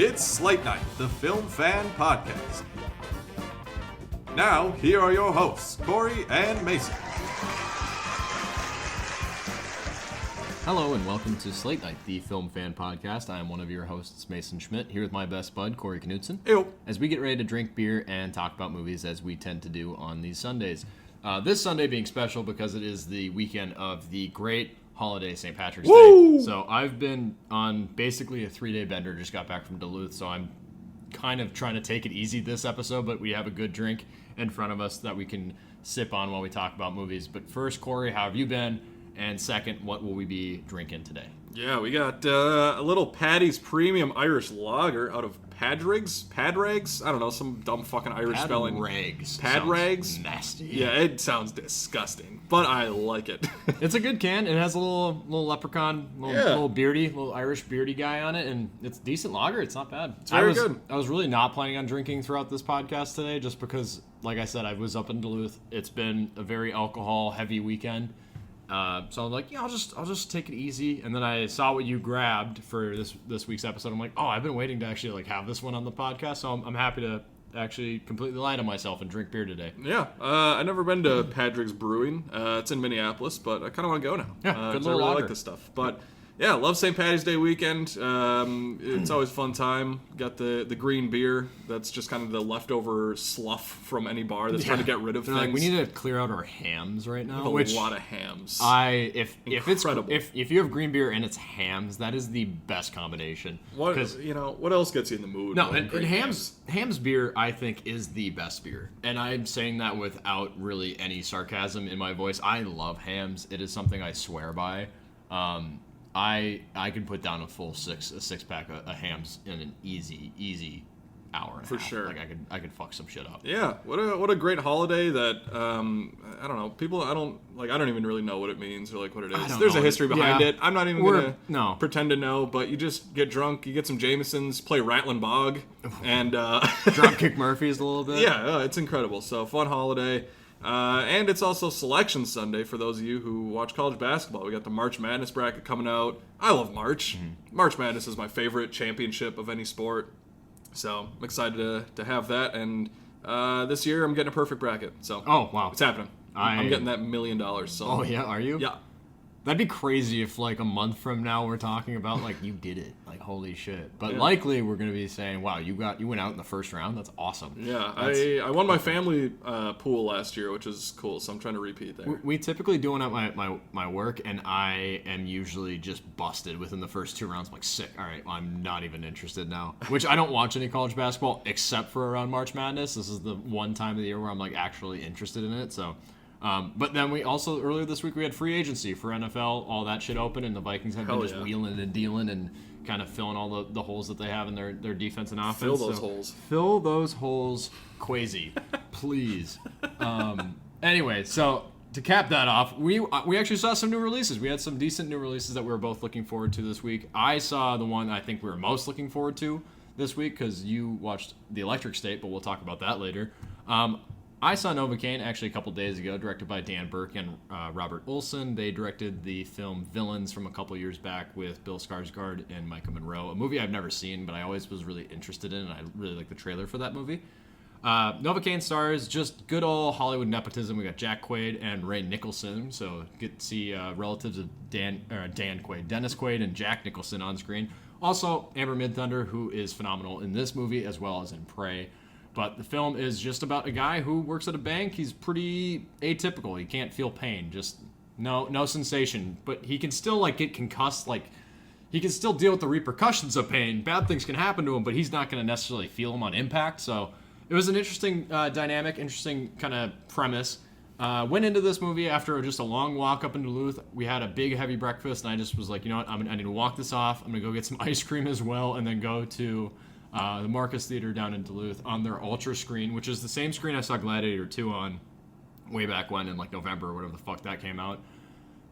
It's Slate Night, the Film Fan Podcast. Now, here are your hosts, Corey and Mason. Hello and welcome to Slate Night, the Film Fan Podcast. I am one of your hosts, Mason Schmidt, here with my best bud, Corey Knudsen. Ew. As we get ready to drink beer and talk about movies as we tend to do on these Sundays. This Sunday being special because it is the weekend of the great holiday St. Patrick's Day. So I've been on basically a 3-day bender, just got back from Duluth, so I'm kind of trying to take it easy this episode, but we have a good drink in front of us that we can sip on while we talk about movies. But first, Corey, how have you been? And second, what will we be drinking today? Yeah, we got a little Paddy's Premium Irish Lager out of Padraigs? I don't know, some dumb fucking Irish spelling. Padraigs? Nasty. Yeah, it sounds disgusting, but I like it. It's a good can. It has a little leprechaun, little Irish beardy guy on it, and it's decent lager. It's not bad. It's very good. I was really not planning on drinking throughout this podcast today, just because, like I said, I was up in Duluth. It's been a very alcohol-heavy weekend. So I'm like, yeah, I'll just take it easy. And then I saw what you grabbed for this week's episode. I'm like, oh, I've been waiting to actually have this one on the podcast. So I'm happy to actually completely lie to myself and drink beer today. Yeah, I've never been to Padraigs Brewing. It's in Minneapolis, but I kind of want to go now. Yeah, good I little really lager. like this stuff. But yeah, love St. Patty's Day weekend. It's always a fun time. Got the green beer. That's just kind of the leftover slough from any bar that's trying to get rid of things. We need to clear out our hams right now. A lot of hams. If you have green beer and it's hams, that is the best combination. What else gets you in the mood? No, and hams beer I think is the best beer, and I'm saying that without really any sarcasm in my voice. I love hams. It is something I swear by. I can put down a full six pack of hams in an easy hour and a half. For sure. Like I could fuck some shit up. Yeah. What a great holiday that I don't know. People I don't even really know what it means or what it is. There's a history behind it. I'm not even gonna pretend to know, but you just get drunk, you get some Jamesons, play Rattlin' Bog, and drop kick Murphys a little bit. Yeah, it's incredible. So fun holiday. And it's also Selection Sunday for those of you who watch college basketball. We got the March Madness bracket coming out. I love March. Mm-hmm. March Madness is my favorite championship of any sport. So I'm excited to have that. And this year I'm getting a perfect bracket. So wow, it's happening. I'm getting that $1 million. So oh yeah, are you? Yeah. That'd be crazy if a month from now we're talking about you did it, holy shit. But likely we're gonna be saying, wow, you went out in the first round. That's awesome. Yeah, I won my family pool last year, which is cool. So I'm trying to repeat there. We typically do one at my work, and I am usually just busted within the first 2 rounds. I'm like, sick. All right, well, I'm not even interested now. Which I don't watch any college basketball except for around March Madness. This is the one time of the year where I'm actually interested in it. So. But then we also, earlier this week, we had free agency for NFL, all that shit open, and the Vikings have been just wheeling and dealing and kind of filling all the holes that they have in their defense and offense. Fill those holes. Fill those holes, Quasi, please. Anyway, so to cap that off, we actually saw some new releases. We had some decent new releases that we were both looking forward to this week. I saw the one I think we were most looking forward to this week because you watched The Electric State, but we'll talk about that later. I saw Novocaine actually a couple days ago, directed by Dan Burke and Robert Olson. They directed the film Villains from a couple years back with Bill Skarsgård and Micah Monroe, a movie I've never seen, but I always was really interested in, and I really like the trailer for that movie. Novocaine stars just good old Hollywood nepotism. We got Jack Quaid and Ray Nicholson, so get to see relatives of Dennis Quaid and Jack Nicholson on screen. Also, Amber Midthunder, who is phenomenal in this movie as well as in Prey. But the film is just about a guy who works at a bank. He's pretty atypical. He can't feel pain, just no sensation. But he can still get concussed. He can still deal with the repercussions of pain. Bad things can happen to him, but he's not going to necessarily feel them on impact. So it was an interesting dynamic, interesting kind of premise. Went into this movie after just a long walk up in Duluth. We had a big, heavy breakfast, and I just was like, you know what, I need to walk this off. I'm going to go get some ice cream as well, and then go to the Marcus Theater down in Duluth on their Ultra screen, which is the same screen I saw Gladiator 2 on way back when in November or whatever the fuck that came out.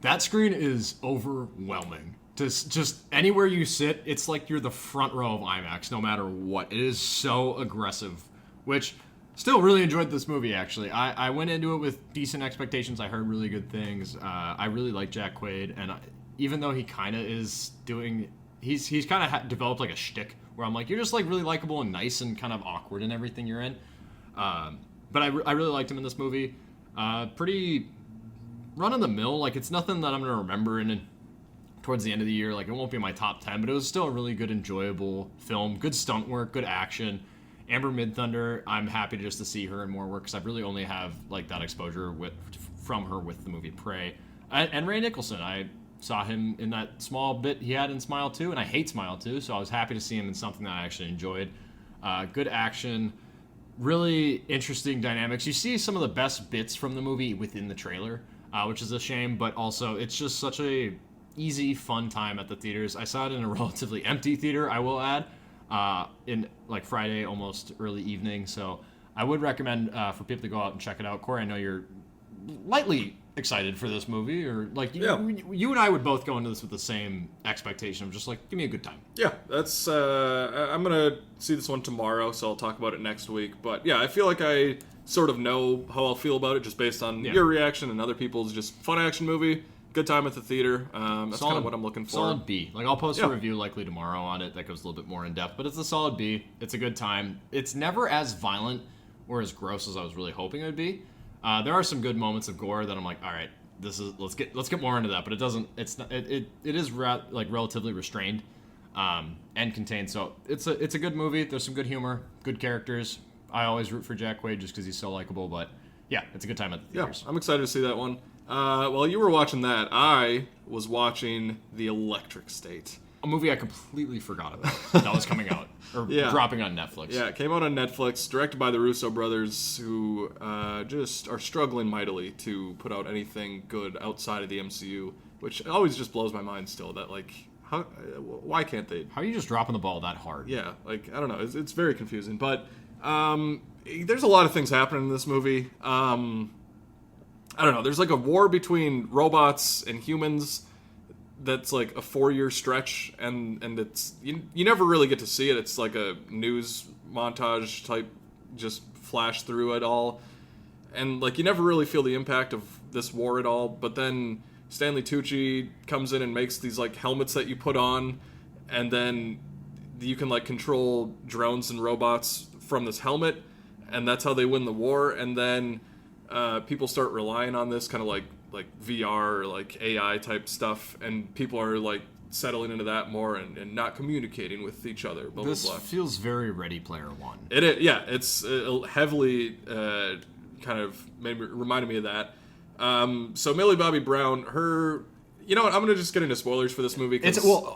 That screen is overwhelming. Just anywhere you sit, it's like you're the front row of IMAX no matter what. It is so aggressive, which still really enjoyed this movie, actually. I went into it with decent expectations. I heard really good things. I really like Jack Quaid, and even though he kind of is doing... He's kind of developed a shtick where I'm like, you're just like really likable and nice and kind of awkward in everything you're in. But I really liked him in this movie. Pretty run of the mill. Like, it's nothing that I'm gonna remember towards the end of the year. Like, it won't be in my top 10, but it was still a really good, enjoyable film. Good stunt work, good action. Amber Midthunder, I'm happy just to see her in more work because I really only have like that exposure from her with the movie Prey. And Ray Nicholson, I saw him in that small bit he had in Smile 2, and I hate Smile 2, so I was happy to see him in something that I actually enjoyed. Good action, really interesting dynamics. You see some of the best bits from the movie within the trailer, which is a shame, but also it's just such a easy, fun time at the theaters. I saw it in a relatively empty theater, I will add. In like Friday, almost early evening. So I would recommend for people to go out and check it out. Corey, I know you're lightly excited for this movie, or like you and I would both go into this with the same expectation of just like, give me a good time. Yeah, that's I'm gonna see this one tomorrow, so I'll talk about it next week. But yeah, I feel like I sort of know how I'll feel about it just based on your reaction and other people's. Just fun action movie. Good time at the theater. That's kind of what I'm looking for. Solid B. Like, I'll post a review likely tomorrow on it that goes a little bit more in depth, but it's a solid B. It's a good time. It's never as violent or as gross as I was really hoping it would be. There are some good moments of gore that I'm like, all right, let's get more into that. But it doesn't. It is relatively restrained and contained. So it's a good movie. There's some good humor, good characters. I always root for Jack Quaid just because he's so likable. But yeah, it's a good time at the theaters. Yeah, I'm excited to see that one. While you were watching that, I was watching The Electric State. A movie I completely forgot about that was coming out, or dropping on Netflix. Yeah, it came out on Netflix, directed by the Russo brothers, who just are struggling mightily to put out anything good outside of the MCU, which always just blows my mind still, that, like, why can't they? How are you just dropping the ball that hard? Yeah, like, I don't know, it's very confusing, but there's a lot of things happening in this movie. I don't know, there's like a war between robots and humans that's like a 4-year stretch, and it's you never really get to see it. It's like a news montage type, just flash through it all, and like you never really feel the impact of this war at all. But then Stanley Tucci comes in and makes these like helmets that you put on, and then you can like control drones and robots from this helmet, and that's how they win the war. And then people start relying on this kind of like VR or like AI type stuff, and people are like settling into that more and not communicating with each other. Blah, this blah, blah. feels very Ready Player One. It is, yeah. It's heavily kind of reminded me of that. So Millie Bobby Brown, her. You know what? I'm gonna just get into spoilers for this movie.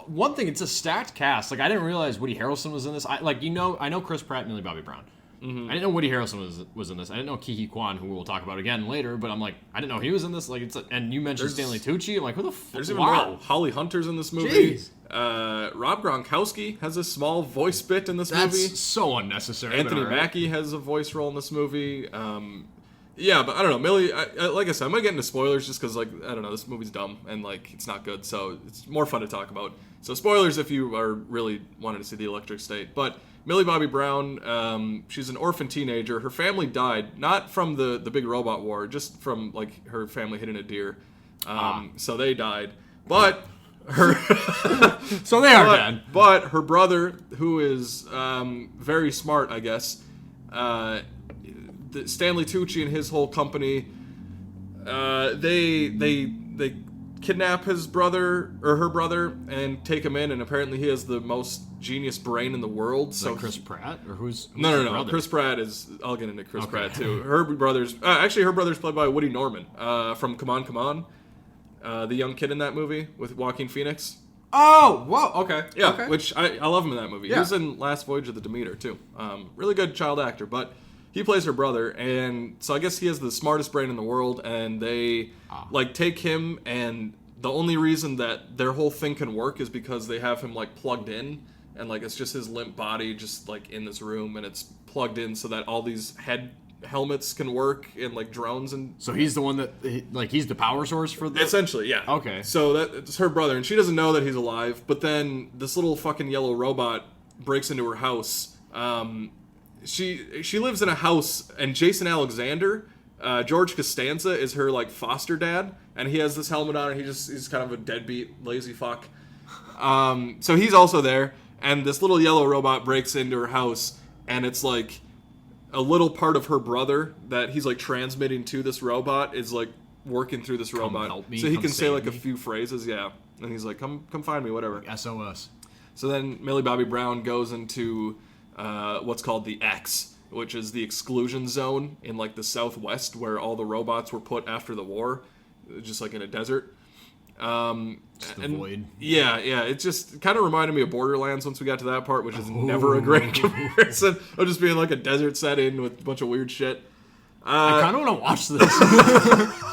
One thing, it's a stacked cast. Like, I didn't realize Woody Harrelson was in this. I know Chris Pratt and Millie Bobby Brown. Mm-hmm. I didn't know Woody Harrelson was in this. I didn't know Kiki Kwan, who we'll talk about again later. But I'm like, I didn't know he was in this. Like, and you mentioned Stanley Tucci. I'm like, who the fuck? There's even more. Holly Hunter's in this movie. Rob Gronkowski has a small voice bit in this movie. That's so unnecessary. Anthony Mackie has a voice role in this movie. Yeah, but I don't know. Millie, like I said, I'm gonna get into spoilers just because, like, I don't know, this movie's dumb and like it's not good, so it's more fun to talk about. So spoilers if you are really wanting to see The Electric State. But Millie Bobby Brown, she's an orphan teenager. Her family died not from the big robot war, just from like her family hitting a deer. So they died, but her so they are dead. But her brother, who is very smart, I guess. Stanley Tucci and his whole company, they kidnap his brother or her brother and take him in, and apparently he has the most genius brain in the world. Is that Chris Pratt or who's no. brother? Chris Pratt is. I'll get into Chris Pratt too. Her brother's played by Woody Norman from Come On, Come On, the young kid in that movie with Joaquin Phoenix. Oh, whoa, okay. Yeah, okay. Which I love him in that movie. Yeah. He was in Last Voyage of the Demeter too. Really good child actor, but he plays her brother, and so I guess he has the smartest brain in the world, and they like take him, and the only reason that their whole thing can work is because they have him like plugged in, and like it's just his limp body just like in this room, and it's plugged in so that all these helmets can work, and like drones. And so he's the one that like he's the power source for this? Essentially, yeah. Okay. So it's her brother, and she doesn't know that he's alive, but then this little fucking yellow robot breaks into her house. She lives in a house, and Jason Alexander, George Costanza, is her like foster dad, and he has this helmet on, and he's kind of a deadbeat lazy fuck. So he's also there, and this little yellow robot breaks into her house, and it's like a little part of her brother that he's like transmitting to this robot is like working through this robot, help me, so he come can say save like a me. few phrases, and he's like, come find me, whatever. SOS. So then Millie Bobby Brown goes into what's called the X, which is the exclusion zone in like the Southwest where all the robots were put after the war, just like in a desert. Just the void. Yeah, it just kind of reminded me of Borderlands once we got to that part, which is never a great comparison of just being like a desert setting with a bunch of weird shit. I kind of want to watch this.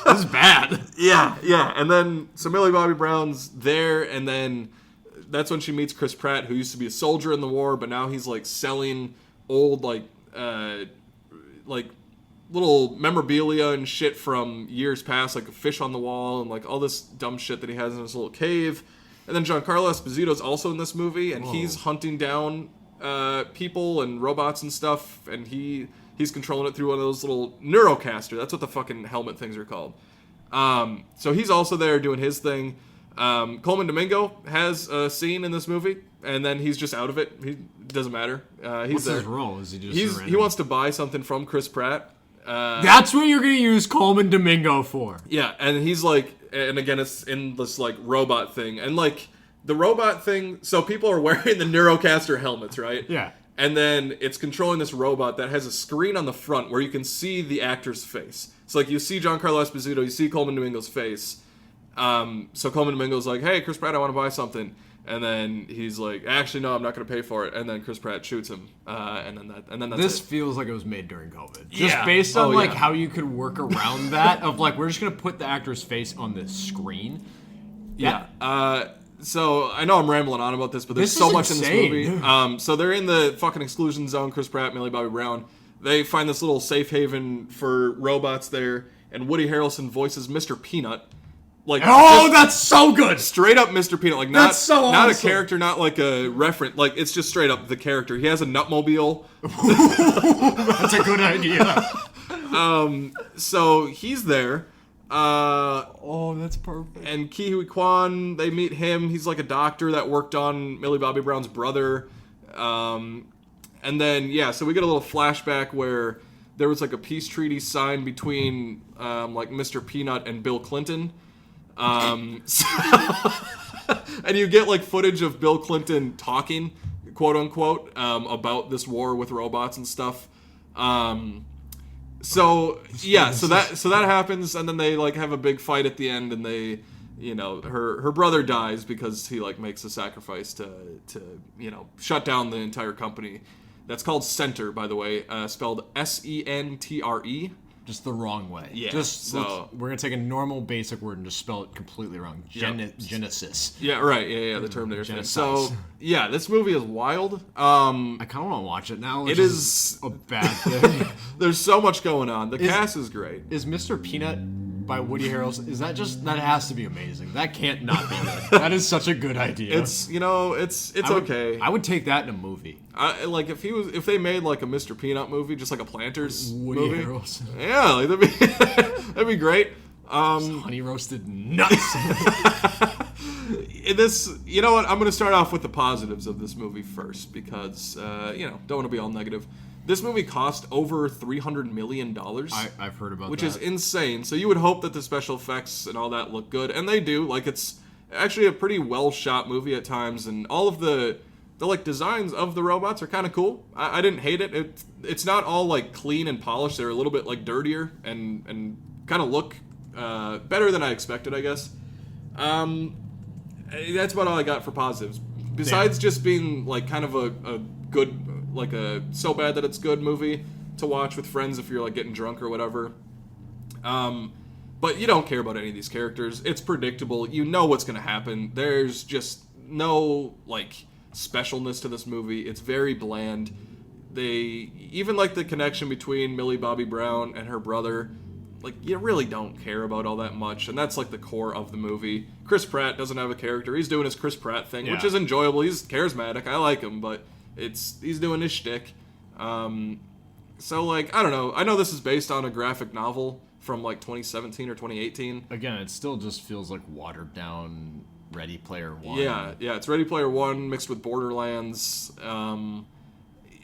This is bad. Yeah, and then so Millie Bobby Brown's there, and then that's when she meets Chris Pratt, who used to be a soldier in the war, but now he's like selling old like little memorabilia and shit from years past, like a fish on the wall and like all this dumb shit that he has in his little cave. And then Giancarlo Esposito's also in this movie, and he's hunting down people and robots and stuff, and he's controlling it through one of those little Neurocaster. That's what the fucking helmet things are called. So he's also there doing his thing. Coleman Domingo has a scene in this movie, and then he's just out of it. He doesn't matter. He's What's there. his role? Is he just He wants to buy something from Chris Pratt. That's what you're going to use Coleman Domingo for. Yeah, and he's like, and again, it's in this like robot thing, and like the robot thing. So people are wearing the Neurocaster helmets, right? Yeah. And then it's controlling this robot that has a screen on the front where you can see the actor's face. So like you see Giancarlo Esposito, you see Coleman Domingo's face. So Coleman Domingo's like, hey, Chris Pratt, I want to buy something. And then he's like, actually, no, I'm not going to pay for it. And then Chris Pratt shoots him. And then that's This it. feels like it was made during COVID. Just Yeah. based on Oh, yeah. how you could work around that of like, we're just going to put the actor's face on the screen. Yeah. So I know I'm rambling on about this, but there's This so is much insane. in this movie. So they're in the fucking exclusion zone, Chris Pratt, Millie Bobby Brown. They find this little safe haven for robots there, and Woody Harrelson voices Mr. Peanut. Like, Oh, that's so good. straight up Mr. Peanut. Like, not, That's so not a awesome. character, not like a reference. Like, it's just straight up the character. He has a nutmobile. That's a good idea. So he's there. Oh, that's perfect. And Ke Huy Quan, they meet him. He's like a doctor that worked on Millie Bobby Brown's brother. And then, so we get a little flashback where there was like a peace treaty signed between like Mr. Peanut and Bill Clinton. And you get like footage of Bill Clinton talking, quote unquote, about this war with robots and stuff. So that happens, and then they like have a big fight at the end, and they, her brother dies because he like makes a sacrifice to shut down the entire company. That's called Center, by the way, spelled Sentre. Just the wrong way. Yeah, We're going to take a normal basic word and just spell it completely wrong. Genesis. Yeah, right. Yeah, the Terminator thing. Genesis. So, this movie is wild. I kind of want to watch it now. It is a bad thing. There's so much going on. The cast is great. Is Mr. Peanut by Woody Harrelson? Is that that has to be amazing? That can't not be good. That is such a good idea. It's okay. I would take that in a movie. Like if they made like a Mr. Peanut movie, just like a Planters Woody movie. Harrelson. Yeah, like that'd be great. Honey roasted nuts. This, you know what? I'm gonna start off with the positives of this movie first because don't want to be all negative. This movie cost over $300 million. I've heard about which that. is insane. So you would hope that the special effects and all that look good, and they do. Like it's actually a pretty well shot movie at times, and all of the like designs of the robots are kind of cool. I didn't hate it. It's not all like clean and polished. They're a little bit like dirtier and kind of look better than I expected, I guess. That's about all I got for positives. Besides just being like kind of a good, like a so bad that it's good movie to watch with friends if you're like getting drunk or whatever. But you don't care about any of these characters. It's predictable. You know what's going to happen. There's just no like specialness to this movie. It's very bland. They even like the connection between Millie Bobby Brown and her brother. Like, you really don't care about all that much, and that's like the core of the movie. Chris Pratt doesn't have a character. He's doing his Chris Pratt thing, which is enjoyable. He's charismatic. I like him, but he's doing his shtick. So like, I don't know. I know this is based on a graphic novel from like 2017 or 2018. Again, it still just feels like watered down Ready Player One. Yeah, it's Ready Player One mixed with Borderlands.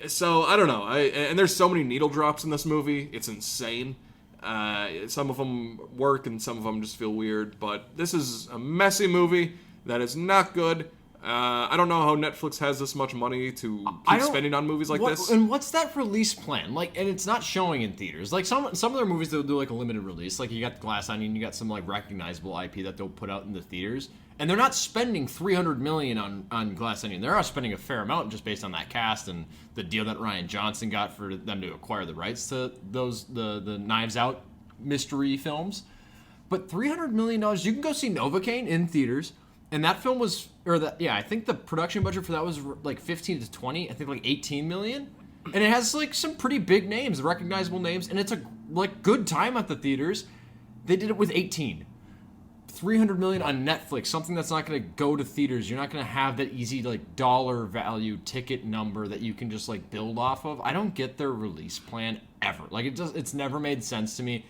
So I don't know. And there's so many needle drops in this movie. It's insane. Some of them work and some of them just feel weird. But this is a messy movie that is not good. I don't know how Netflix has this much money to keep spending on movies like this. And what's that release plan? Like, and it's not showing in theaters. Like some of their movies, they'll do like a limited release. Like you got Glass Onion, you got some like recognizable IP that they'll put out in the theaters. And they're not spending $300 million on Glass Onion. They're spending a fair amount just based on that cast and the deal that Rian Johnson got for them to acquire the rights to the Knives Out mystery films. But $300 million, you can go see Novocaine in theaters. And that film was, I think the production budget for that was like 15 to 20, I think like 18 million. And it has like some pretty big names, recognizable names, and it's a like good time at the theaters. They did it with 18. 300 million on Netflix, something that's not going to go to theaters. You're not going to have that easy like dollar value ticket number that you can just like build off of. I don't get their release plan ever. Like it's never made sense to me.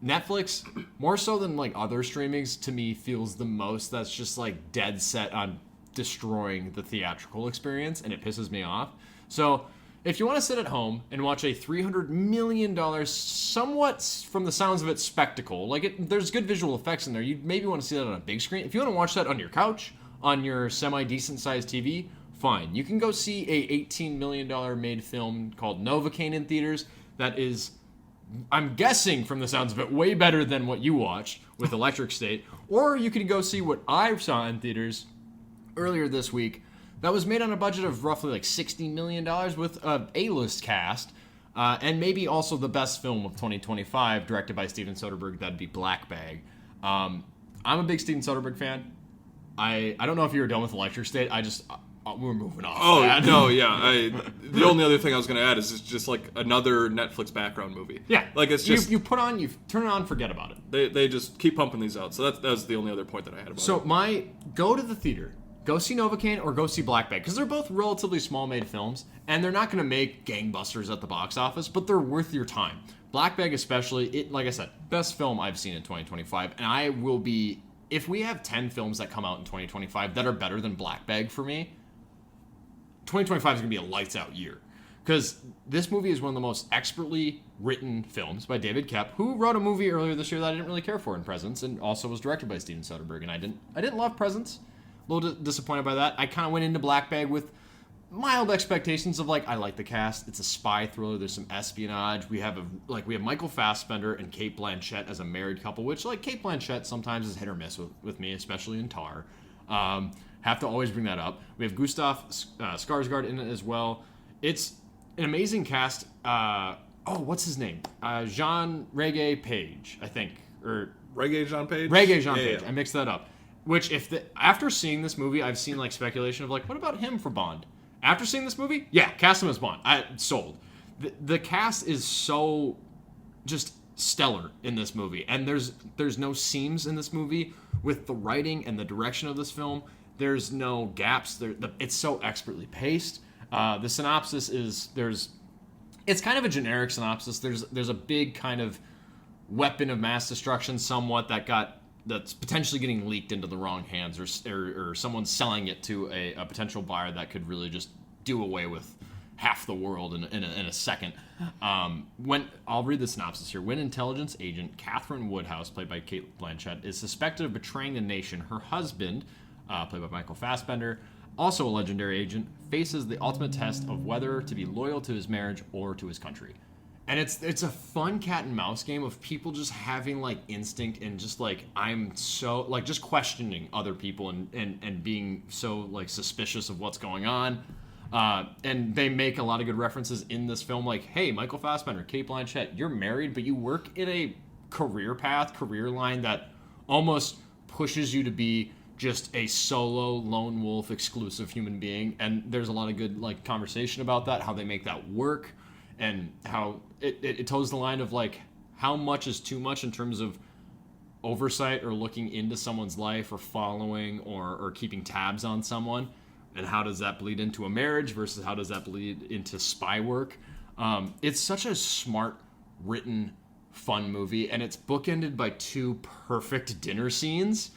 Netflix, more so than like other streamings, to me feels the most that's just like dead set on destroying the theatrical experience, and it pisses me off. So if you want to sit at home and watch a $300 million, somewhat, from the sounds of it, spectacle, there's good visual effects in there. You maybe want to see that on a big screen. If you want to watch that on your couch, on your semi-decent sized TV, fine. You can go see a $18 million made film called Novocaine in theaters that is, I'm guessing from the sounds of it, way better than what you watched with Electric State. Or you can go see what I saw in theaters earlier this week that was made on a budget of roughly like $60 million with a A-list cast, and maybe also the best film of 2025, directed by Steven Soderbergh. That'd be Black Bag. I'm a big Steven Soderbergh fan. I don't know if you were done with Electric State. We're moving off. Oh, that. No, yeah. The only other thing I was going to add is it's just like another Netflix background movie. Yeah. Like it's just... You turn it on, forget about it. They just keep pumping these out. So that's the only other point that I had about it. So go to the theater. Go see Novocaine or go see Black Bag, because they're both relatively small-made films, and they're not going to make gangbusters at the box office, but they're worth your time. Black Bag especially, like I said, best film I've seen in 2025, and I will be... If we have 10 films that come out in 2025 that are better than Black Bag for me, 2025 is going to be a lights-out year. Because this movie is one of the most expertly written films by David Koepp, who wrote a movie earlier this year that I didn't really care for in Presence, and also was directed by Steven Soderbergh, and I didn't love Presence. A little disappointed by that. I kind of went into Black Bag with mild expectations of I like the cast. It's a spy thriller. There's some espionage. We have Michael Fassbender and Cate Blanchett as a married couple, which Cate Blanchett sometimes is hit or miss with me, especially in Tar. Have to always bring that up. We have Gustav Skarsgård in it as well. It's an amazing cast. What's his name? Jean Regé Page, I think, or Regé Jean Page. Regé Jean Page. Yeah. I mixed that up. Which, after seeing this movie, I've seen speculation of what about him for Bond? After seeing this movie, yeah, cast him as Bond. Sold. The cast is so just stellar in this movie, and there's no seams in this movie with the writing and the direction of this film. There's no gaps. It's so expertly paced. The synopsis is it's kind of a generic synopsis. There's a big kind of weapon of mass destruction, somewhat that's potentially getting leaked into the wrong hands, or someone's selling it to a potential buyer that could really just do away with half the world in a second. I'll read the synopsis here. When intelligence agent Catherine Woodhouse, played by Cate Blanchett, is suspected of betraying the nation, her husband, played by Michael Fassbender, also a legendary agent, faces the ultimate test of whether to be loyal to his marriage or to his country. And it's a fun cat and mouse game of people just having instinct and just I'm so just questioning other people and being so suspicious of what's going on. And they make a lot of good references in this film, hey, Michael Fassbender, Cate Blanchett, you're married, but you work in a career line that almost pushes you to be just a solo, lone wolf, exclusive human being. And there's a lot of good conversation about that, how they make that work. And how it toes the line of how much is too much in terms of oversight or looking into someone's life or following or keeping tabs on someone, and how does that bleed into a marriage versus how does that bleed into spy work. It's such a smart written, fun movie, and it's bookended by two perfect dinner scenes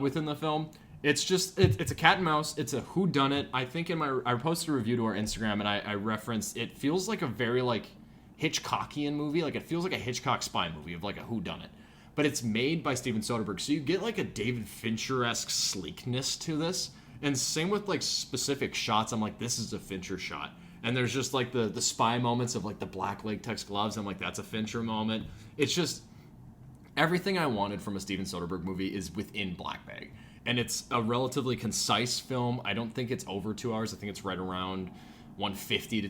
within the film. It's a cat and mouse. It's a whodunit. I think I posted a review to our Instagram and I referenced it feels like a very like Hitchcockian movie. Like it feels like a Hitchcock spy movie of like a whodunit. But it's made by Steven Soderbergh, so you get like a David Fincher-esque sleekness to this. And same with like specific shots. I'm like, this is a Fincher shot. And there's just like the spy moments of like the black latex gloves. I'm like, that's a Fincher moment. It's just everything I wanted from a Steven Soderbergh movie is within Black Bag. And it's a relatively concise film. I don't think it's over 2 hours. I think it's right around 150 to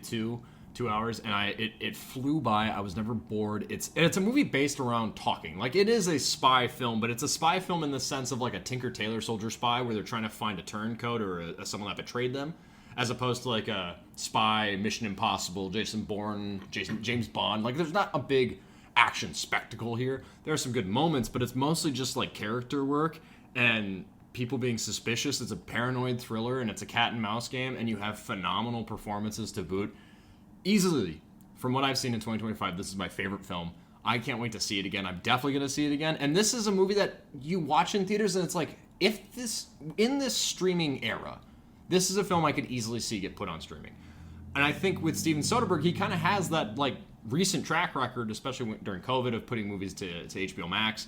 2 hours. And it flew by. I was never bored. It's a movie based around talking. Like it is a spy film, but it's a spy film in the sense of like a Tinker Tailor Soldier Spy where they're trying to find a turncoat or someone that betrayed them, as opposed to like a spy, Mission Impossible, James Bond. Like there's not a big action spectacle here. There are some good moments, but it's mostly just like character work and people being suspicious. It's a paranoid thriller and it's a cat and mouse game, and you have phenomenal performances to boot. Easily, from what I've seen in 2025, this is my favorite film. I can't wait to see it again. I'm definitely going to see it again. And this is a movie that you watch in theaters and it's like, in this streaming era, this is a film I could easily see get put on streaming. And I think with Steven Soderbergh, he kind of has that like recent track record, especially during COVID, of putting movies to HBO Max.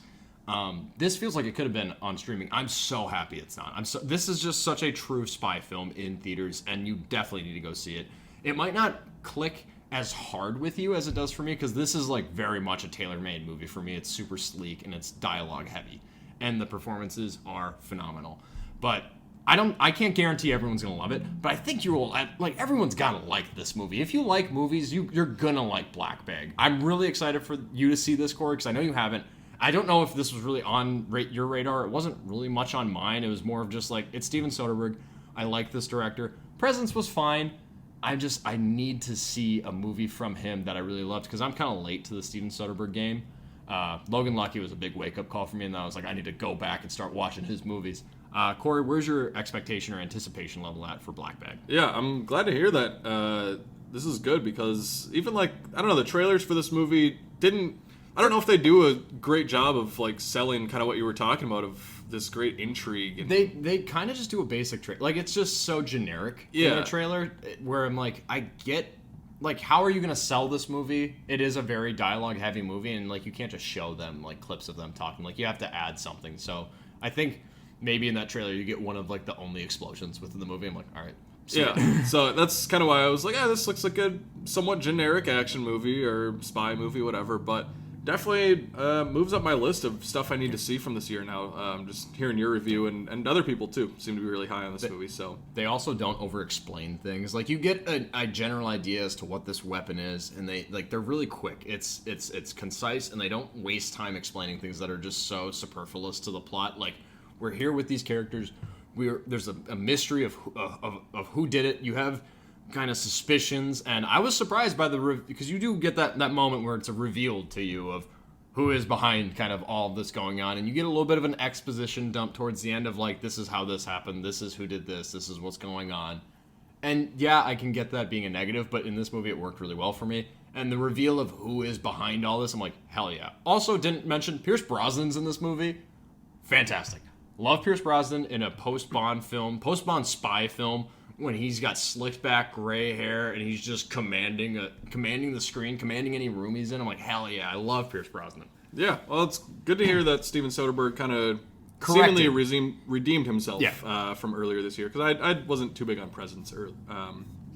This feels like it could have been on streaming. I'm so happy it's not. This is just such a true spy film in theaters, and you definitely need to go see it. It might not click as hard with you as it does for me, because this is like very much a tailor-made movie for me. It's super sleek and it's dialogue heavy, and the performances are phenomenal. But I can't guarantee everyone's gonna love it, but I think you will. Like everyone's gotta like this movie. If you like movies, you're gonna like Black Bag. I'm really excited for you to see this, Corey, because I know you haven't. I don't know if this was really on your radar. It wasn't really much on mine. It was more of just like, it's Steven Soderbergh. I like this director. Presence was fine. I need to see a movie from him that I really loved, because I'm kind of late to the Steven Soderbergh game. Logan Lucky was a big wake-up call for me, and I was like, I need to go back and start watching his movies. Corey, where's your expectation or anticipation level at for Black Bag? Yeah, I'm glad to hear that this is good, because even like, I don't know, the trailers for this movie I don't know if they do a great job of like selling kind of what you were talking about, of this great intrigue. And they kind of just do a basic trailer. Like it's just so generic in a trailer, where I'm like, I get, like, how are you going to sell this movie? It is a very dialogue heavy movie, and like you can't just show them like clips of them talking. Like you have to add something. So I think maybe in that trailer you get one of like the only explosions within the movie. I'm like, all right. Yeah, so that's kind of why I was like, this looks like a somewhat generic action movie or spy movie, whatever, but definitely moves up my list of stuff I need to see from this year now. Just hearing your review and other people too seem to be really high on this movie. So they also don't over-explain things. Like you get a general idea as to what this weapon is, and they're really quick. It's concise, and they don't waste time explaining things that are just so superfluous to the plot. Like, we're here with these characters. There's a mystery of who did it. You have kind of suspicions, and I was surprised by because you do get that moment where it's revealed to you of who is behind kind of all this going on, and you get a little bit of an exposition dump towards the end of like, this is how this happened, this is who did this is what's going on. And yeah, I can get that being a negative, but in this movie it worked really well for me. And the reveal of who is behind all this, I'm like, hell yeah. Also, didn't mention Pierce Brosnan's in this movie. Fantastic. Love Pierce Brosnan in a post-Bond spy film, when he's got slicked back gray hair and he's just commanding the screen, commanding any room he's in. I'm like, hell yeah, I love Pierce Brosnan. Yeah, well, it's good to hear that Steven Soderbergh kind of seemingly redeemed himself from earlier this year, because I wasn't too big on Presence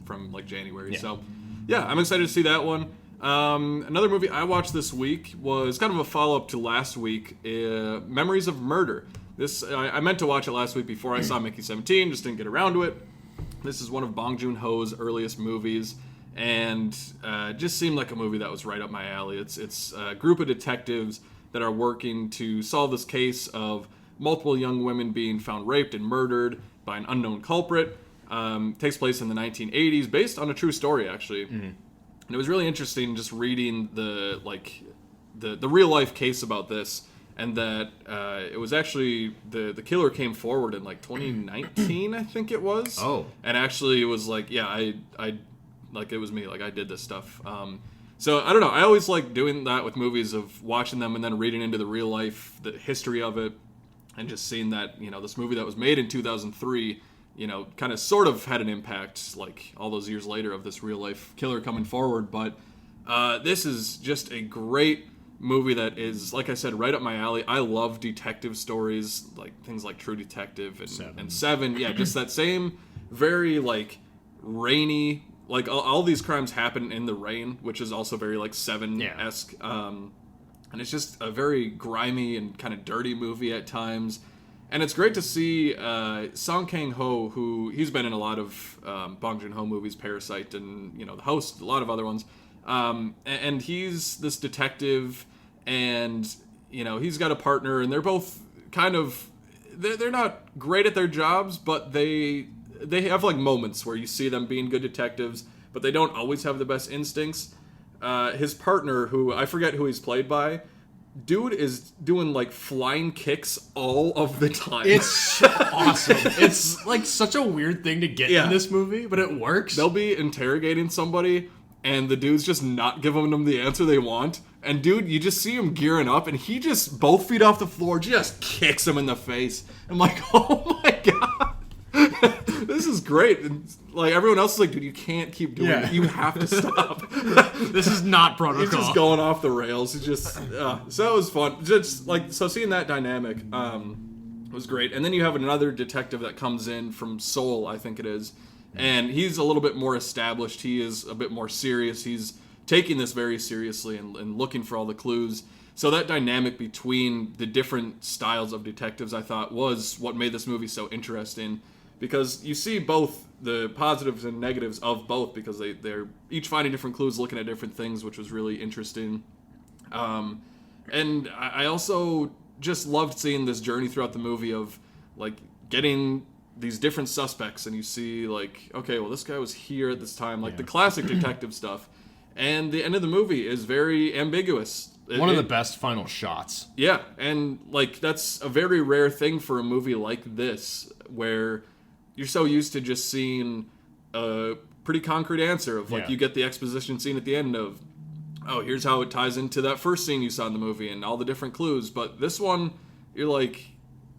from like January. Yeah. So yeah, I'm excited to see that one. Another movie I watched this week was kind of a follow-up to last week, Memories of Murder. This I meant to watch it last week before I saw Mickey 17, just didn't get around to it. This is one of Bong Joon-ho's earliest movies, and just seemed like a movie that was right up my alley. It's a group of detectives that are working to solve this case of multiple young women being found raped and murdered by an unknown culprit. Takes place in the 1980s, based on a true story, actually. Mm-hmm. And it was really interesting just reading the real life case about this. And that it was actually the killer came forward in like 2019, I think it was. Oh. And actually it was like, yeah, I like, it was me, like I did this stuff. So I don't know. I always like doing that with movies, of watching them and then reading into the real life, the history of it. and just seeing that, this movie that was made in 2003, kind of sort of had an impact, like, all those years later of this real-life killer coming forward. But this is just a great movie that is, like I said, right up my alley. I love detective stories, like things like True Detective and Seven. Yeah, just that same very, like, rainy, like, all these crimes happen in the rain, which is also very, like, Seven-esque. And it's just a very grimy and kind of dirty movie at times. And it's great to see Song Kang-ho, who he's been in a lot of Bong Joon-ho movies, Parasite, and, The Host, a lot of other ones. And he's this detective, and he's got a partner, and they're both kind of they're not great at their jobs, but they have like moments where you see them being good detectives, but they don't always have the best instincts. His partner, who I forget who he's played by, dude is doing like flying kicks all of the time. It's awesome. It's like such a weird thing to get in this movie, but it works. They'll be interrogating somebody, and the dude's just not giving them the answer they want. And dude, you just see him gearing up, and he just, both feet off the floor, just kicks him in the face. I'm like, oh my god. This is great. And like, everyone else is like, dude, you can't keep doing it. You have to stop. This is not protocol. He's just going off the rails. It's just, so it was fun. Just like, so seeing that dynamic was great. And then you have another detective that comes in from Seoul, I think it is. And he's a little bit more established. He is a bit more serious. He's taking this very seriously and looking for all the clues. So that dynamic between the different styles of detectives, I thought, was what made this movie so interesting. Because you see both the positives and negatives of both, because they're each finding different clues, looking at different things, which was really interesting. And I also just loved seeing this journey throughout the movie of, like, getting these different suspects, and you see, like, okay, well, this guy was here at this time, like the classic detective stuff. And the end of the movie is very ambiguous. One of the best final shots. Yeah, and, like, that's a very rare thing for a movie like this, where you're so used to just seeing a pretty concrete answer of, like, you get the exposition scene at the end of, oh, here's how it ties into that first scene you saw in the movie and all the different clues. But this one, you're like,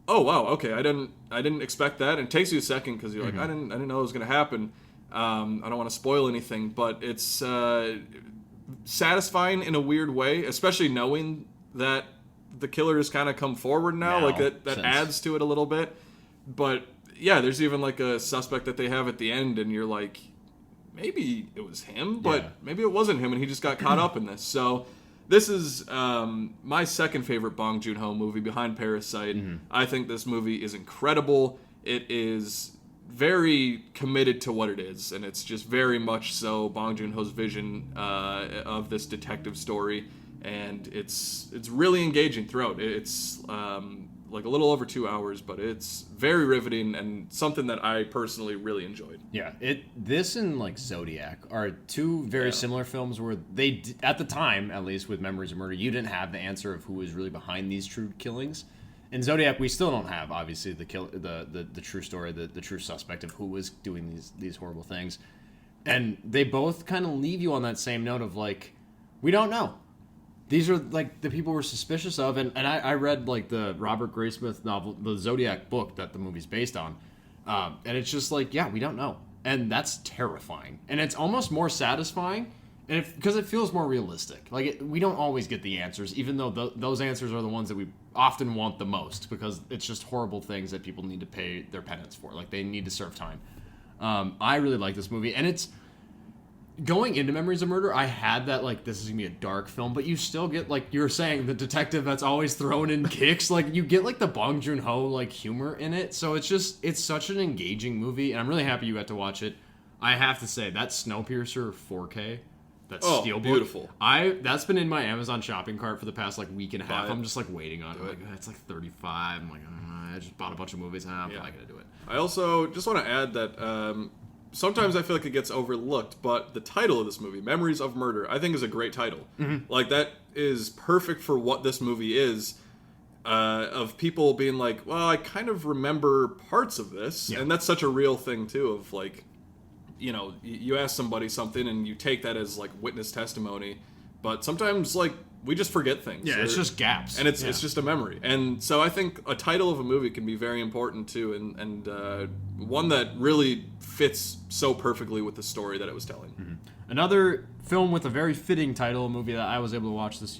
oh wow, okay, I didn't expect that. And it takes you a second because you're like, I didn't know it was gonna happen. I don't want to spoil anything, but it's satisfying in a weird way, especially knowing that the killer has kind of come forward now. Like that adds to it a little bit. But yeah, there's even like a suspect that they have at the end, and you're like, maybe it was him, but maybe it wasn't him, and he just got caught up in this. So this is my second favorite Bong Joon-ho movie behind Parasite. I think this movie is incredible. It is very committed to what it is, and it's just very much so Bong Joon-ho's vision of this detective story, and it's really engaging throughout. It's like a little over 2 hours, but it's very riveting and something that I personally really enjoyed. Yeah, this and like Zodiac are two very similar films where they, at the time, at least with Memories of Murder, you didn't have the answer of who was really behind these true killings. In Zodiac, we still don't have, obviously, the true story, the true suspect of who was doing these horrible things. And they both kind of leave you on that same note of, like, we don't know. These are, like, the people we're suspicious of. And I read, like, the Robert Graysmith novel, the Zodiac book that the movie's based on. And it's just like, yeah, we don't know. And that's terrifying. And it's almost more satisfying because it feels more realistic. Like, we don't always get the answers, even though those answers are the ones that we often want the most, because it's just horrible things that people need to pay their penance for. Like, they need to serve time. I really like this movie. And it's going into Memories of Murder, I had that, like, this is gonna be a dark film, but you still get, like you were saying, the detective that's always throwing in kicks. Like, you get, like, the Bong Joon-ho, like, humor in it. So it's such an engaging movie, and I'm really happy you got to watch it. I have to say, that Snowpiercer 4K, that Steelbook, beautiful. That's been in my Amazon shopping cart for the past, like, week and a half. I'm just, like, waiting on it. Like, it's like $35. I'm like, I just bought a bunch of movies, and I'm probably gonna do it. I also just want to add that sometimes I feel like it gets overlooked, but the title of this movie, Memories of Murder, I think is a great title. Like, that is perfect for what this movie is, of people being like, well, I kind of remember parts of this. And that's such a real thing, too, of, like, you know, you ask somebody something and you take that as, like, witness testimony, but sometimes, like, we just forget things. Yeah, it's just gaps. And it's just a memory. And so I think a title of a movie can be very important too, and one that really fits so perfectly with the story that it was telling. Mm-hmm. Another film with a very fitting title, a movie that I was able to watch this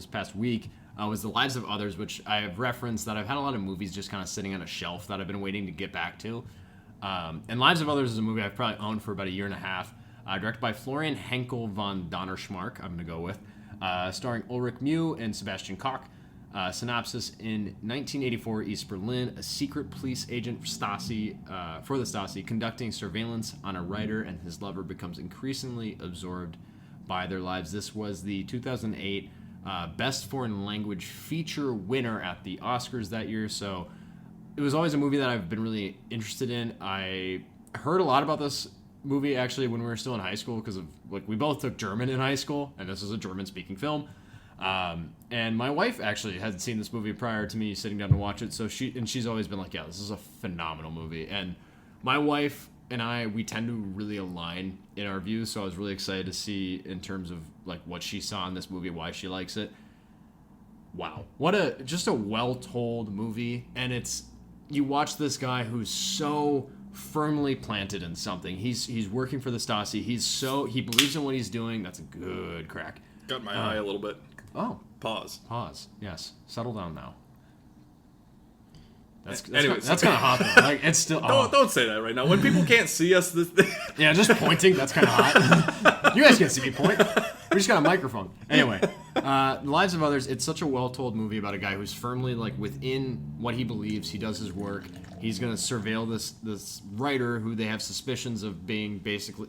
past week, was The Lives of Others, which I have referenced that I've had a lot of movies just kind of sitting on a shelf that I've been waiting to get back to. And Lives of Others is a movie I've probably owned for about a year and a half, directed by Florian Henkel von Donnerschmark, I'm going to go with, starring Ulrich Mew and Sebastian Koch. Synopsis: in 1984 East Berlin, a secret police agent for the Stasi, conducting surveillance on a writer and his lover, becomes increasingly absorbed by their lives. This was the 2008 Best Foreign Language Feature winner at the Oscars that year, so it was always a movie that I've been really interested in. I heard a lot about this movie actually when we were still in high school because of we both took German in high school, and this is a German-speaking film. And my wife actually hadn't seen this movie prior to me sitting down to watch it, so she's always been like, yeah, this is a phenomenal movie. And my wife and we tend to really align in our views, so I was really excited to see in terms of what she saw in this movie, why she likes it. Wow, what just a well-told movie. And you watch this guy who's so firmly planted in something. He's working for the Stasi. He believes in what he's doing. That's a good crack. Got my eye a little bit. Oh. Pause. Yes. Settle down now. That's kind of hot though. It's still. Don't say that right now. When people can't see us, yeah, just pointing. That's kind of hot. You guys can't see me point. We just got a microphone. Anyway, The Lives of Others. It's such a well-told movie about a guy who's firmly within what he believes. He does his work. He's gonna surveil this writer who they have suspicions of being basically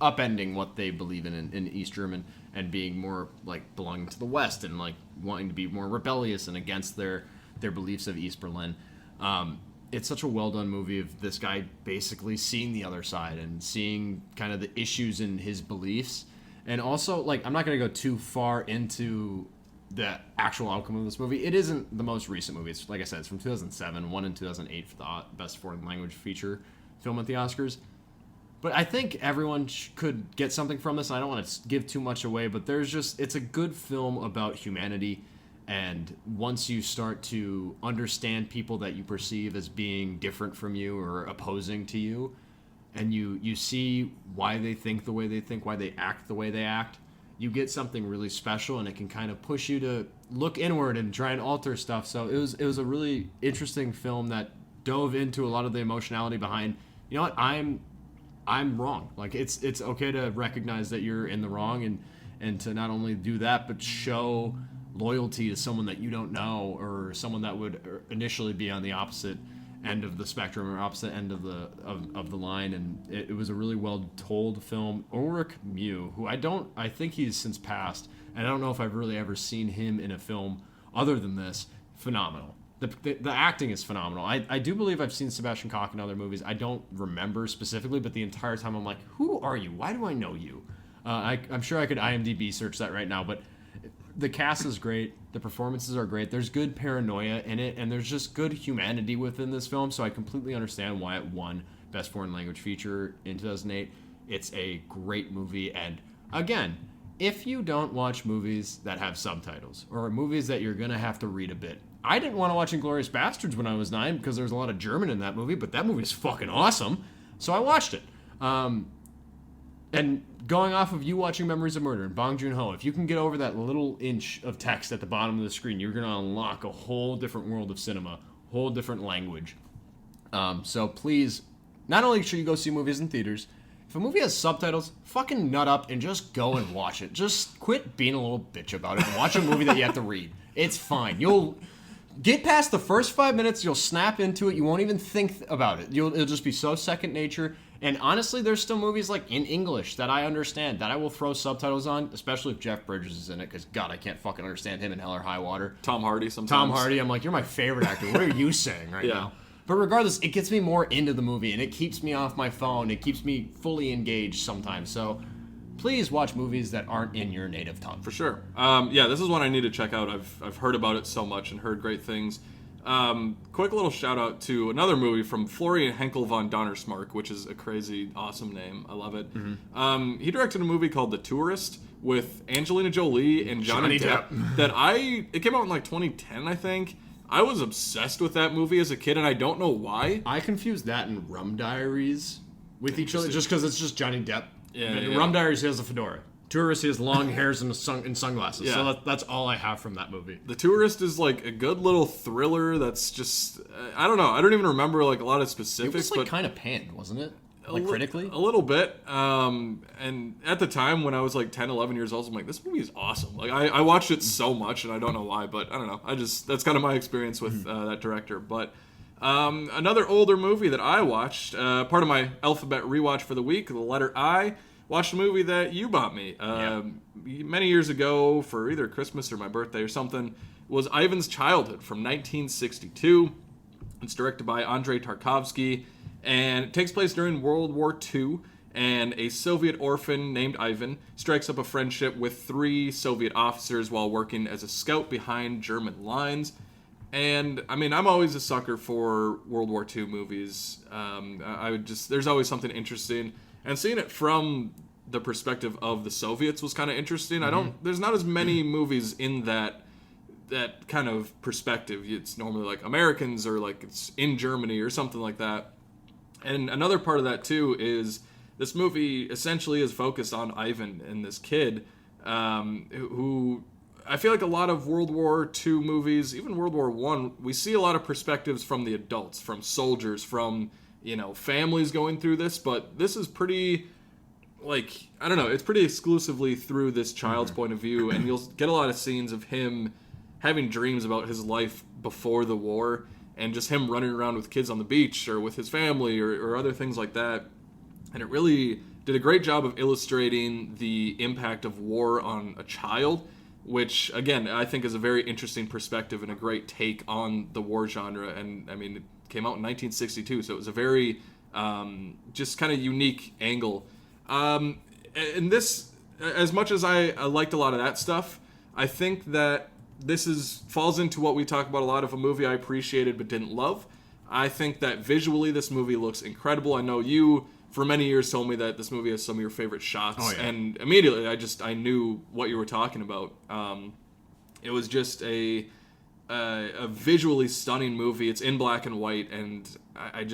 upending what they believe in East German and being more belonging to the West and wanting to be more rebellious and against their beliefs of East Berlin. It's such a well-done movie of this guy basically seeing the other side and seeing kind of the issues in his beliefs. And also, I'm not going to go too far into the actual outcome of this movie. It isn't the most recent movie. It's, like I said, it's from 2007, won in 2008 for the Best Foreign Language Feature film at the Oscars. But I think everyone could get something from this. I don't want to give too much away, but it's a good film about humanity. And once you start to understand people that you perceive as being different from you or opposing to you, and you see why they think the way they think, why they act the way they act, you get something really special, and it can kind of push you to look inward and try and alter stuff. So it was a really interesting film that dove into a lot of the emotionality behind, you know what, I'm wrong. It's okay to recognize that you're in the wrong and to not only do that, but show loyalty to someone that you don't know or someone that would initially be on the opposite end of the spectrum or opposite end of the line. And it was a really well told film. Ulrich Mew, who I think he's since passed, and I don't know if I've really ever seen him in a film other than this. Phenomenal. The acting is phenomenal. I do believe I've seen Sebastian Koch in other movies. I don't remember specifically, but the entire time I'm like, who are you? Why do I know you? I'm sure I could IMDb search that right now, but the cast is great. The performances are great. There's good paranoia in it, and there's just good humanity within this film, so I completely understand why it won Best Foreign Language Feature in 2008. It's a great movie, and again, if you don't watch movies that have subtitles or movies that you're going to have to read a bit, I didn't want to watch Inglourious Bastards when I was 9 because there's a lot of German in that movie, but that movie is fucking awesome, so I watched it. And going off of you watching Memories of Murder and Bong Joon-ho, if you can get over that little inch of text at the bottom of the screen, you're going to unlock a whole different world of cinema, whole different language. So please, not only should you go see movies in theaters, if a movie has subtitles, fucking nut up and just go and watch it. Just quit being a little bitch about it and watch a movie that you have to read. It's fine. You'll get past the first 5 minutes, you'll snap into it, you won't even think about it. It'll just be so second nature. And honestly, there's still movies in English that I understand that I will throw subtitles on, especially if Jeff Bridges is in it, because God, I can't fucking understand him in Hell or High Water. Tom Hardy sometimes. Tom Hardy, I'm like, you're my favorite actor. What are you saying right now? But regardless, it gets me more into the movie, and it keeps me off my phone. It keeps me fully engaged sometimes. So please watch movies that aren't in your native tongue. For sure. This is one I need to check out. I've heard about it so much and heard great things. Quick little shout out to another movie from Florian Henkel von Donnersmarck, which is a crazy, awesome name. I love it. He directed a movie called The Tourist with Angelina Jolie and Johnny Depp. It came out in like 2010, I think. I was obsessed with that movie as a kid, and I don't know why. I confused that and Rum Diaries with each other, just because it's just Johnny Depp. Yeah. Rum Diaries, he has a fedora. Tourist, he has long hairs and sunglasses. Yeah. So that's all I have from that movie. The Tourist is like a good little thriller that's just, I don't know. I don't even remember like a lot of specifics. It was like kind of panned, wasn't it? Like critically? A little bit. And at the time when I was like 10, 11 years old, I'm like, this movie is awesome. Like I watched it so much and I don't know why, but I don't know. That's kind of my experience with that director. But another older movie that I watched, part of my alphabet rewatch for the week, the letter I, watched a movie that you bought me many years ago for either Christmas or my birthday or something, was Ivan's Childhood from 1962. It's directed by Andrei Tarkovsky, and it takes place during World War II, and a Soviet orphan named Ivan strikes up a friendship with 3 Soviet officers while working as a scout behind German lines. And, I mean, I'm always a sucker for World War II movies. There's always something interesting. And seeing it from the perspective of the Soviets was kind of interesting. There's not as many movies in that kind of perspective. It's normally like Americans or like it's in Germany or something like that. And another part of that too is this movie essentially is focused on Ivan and this kid who I feel like a lot of World War II movies, even World War I, we see a lot of perspectives from the adults, from soldiers, from families going through this, but this is pretty, like, I don't know, it's pretty exclusively through this child's point of view, and you'll get a lot of scenes of him having dreams about his life before the war, and just him running around with kids on the beach, or with his family, or other things like that. And it really did a great job of illustrating the impact of war on a child, which, again, I think is a very interesting perspective and a great take on the war genre, and, I mean, came out in 1962, so it was a very just kind of unique angle. And this, as much as I liked a lot of that stuff, I think that this falls into what we talk about a lot of a movie I appreciated but didn't love. I think that visually this movie looks incredible. I know you, for many years, told me that this movie has some of your favorite shots, and immediately I knew what you were talking about. It was just a visually stunning movie. It's in black and white, and I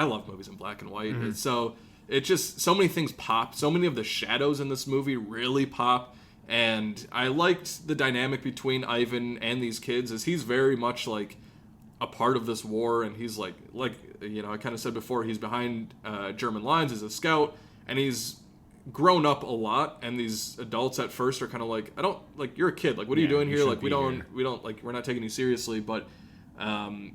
love movies in black and white. Mm-hmm. So many things pop. So many of the shadows in this movie really pop, and I liked the dynamic between Ivan and these kids, as he's very much like a part of this war, and he's like I kind of said before, he's behind German lines as a scout, and he's grown up a lot, and these adults at first are kind of like, you're a kid, like, what are you doing here? Like, we don't like, we're not taking you seriously. But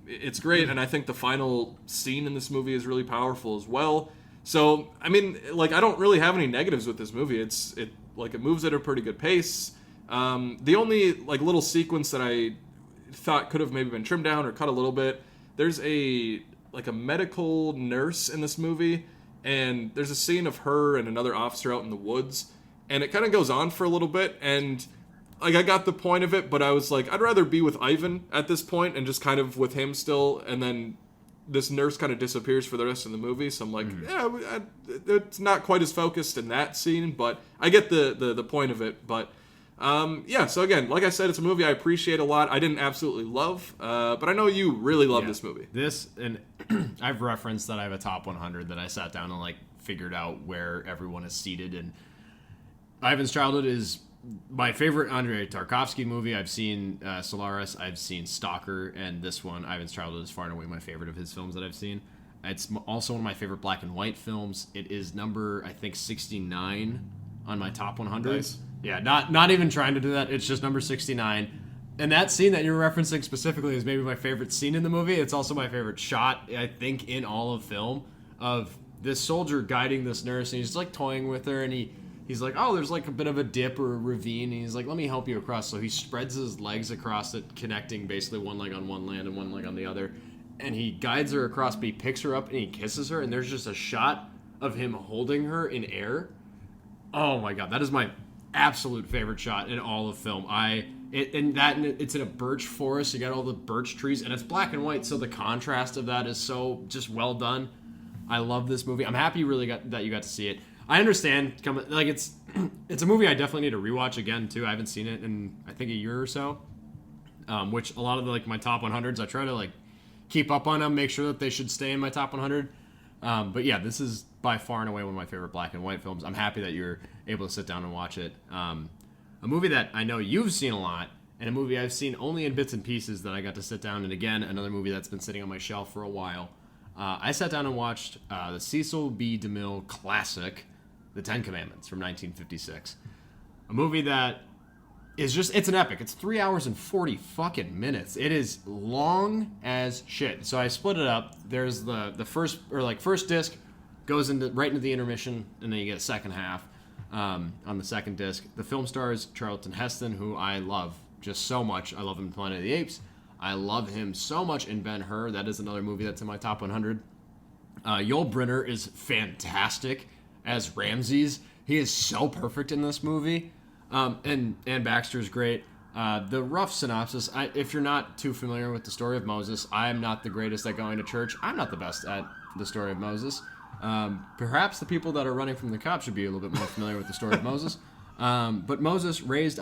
it's great, and I think the final scene in this movie is really powerful as well. So, I mean, like, I don't really have any negatives with this movie. It moves at a pretty good pace. The only like little sequence that I thought could have maybe been trimmed down or cut a little bit, there's a medical nurse in this movie, and there's a scene of her and another officer out in the woods, and it kind of goes on for a little bit, and like I got the point of it, but I was like, I'd rather be with Ivan at this point and just kind of with him still, and then this nurse kind of disappears for the rest of the movie, so I'm like, it's not quite as focused in that scene, but I get the point of it. But so again, like I said, it's a movie I appreciate a lot. I didn't absolutely love, but I know you really love this movie. And I've referenced that I have a top 100 that I sat down and like figured out where everyone is seated, and Ivan's Childhood is my favorite Andrei Tarkovsky movie. I've seen Solaris, I've seen Stalker, and this one, Ivan's Childhood, is far and away my favorite of his films that I've seen. It's also one of my favorite black and white films. It is number, I think, 69 on my top 100. Nice. Yeah, not even trying to do that. It's just number 69. And that scene that you're referencing specifically is maybe my favorite scene in the movie. It's also my favorite shot, I think, in all of film, of this soldier guiding this nurse, and he's like toying with her, and he's like, oh, there's like a bit of a dip or a ravine, and he's like, let me help you across. So he spreads his legs across it, connecting basically one leg on one land and one leg on the other, and he guides her across, but he picks her up and he kisses her, and there's just a shot of him holding her in air. Oh my god, that is my absolute favorite shot in all of film. It's in a birch forest. You got all the birch trees, and it's black and white, so the contrast of that is so just well done. I love this movie. I'm happy that you got to see it. I understand, it's a movie I definitely need to rewatch again too. I haven't seen it in I think a year or so. Which a lot of my top 100s, I try to keep up on them, make sure that they should stay in my top 100. But yeah, this is by far and away one of my favorite black and white films. I'm happy that you're able to sit down and watch it. A movie that I know you've seen a lot, and a movie I've seen only in bits and pieces that I got to sit down, and again, another movie that's been sitting on my shelf for a while. I sat down and watched the Cecil B. DeMille classic, The Ten Commandments from 1956. A movie that is it's an epic. It's 3 hours and 40 fucking minutes. It is long as shit. So I split it up. There's the first disc goes right into the intermission, and then you get a second half on the second disc. The film stars Charlton Heston, who I love just so much. I love him in Planet of the Apes. I love him so much in Ben-Hur. That is another movie that's in my top 100. Yul Brynner is fantastic as Ramses. He is so perfect in this movie. And Ann Baxter is great. The rough synopsis, if you're not too familiar with the story of Moses, I'm not the greatest at going to church. I'm not the best at the story of Moses. Perhaps the people that are running from the cops should be a little bit more familiar with the story of Moses. But Moses, raised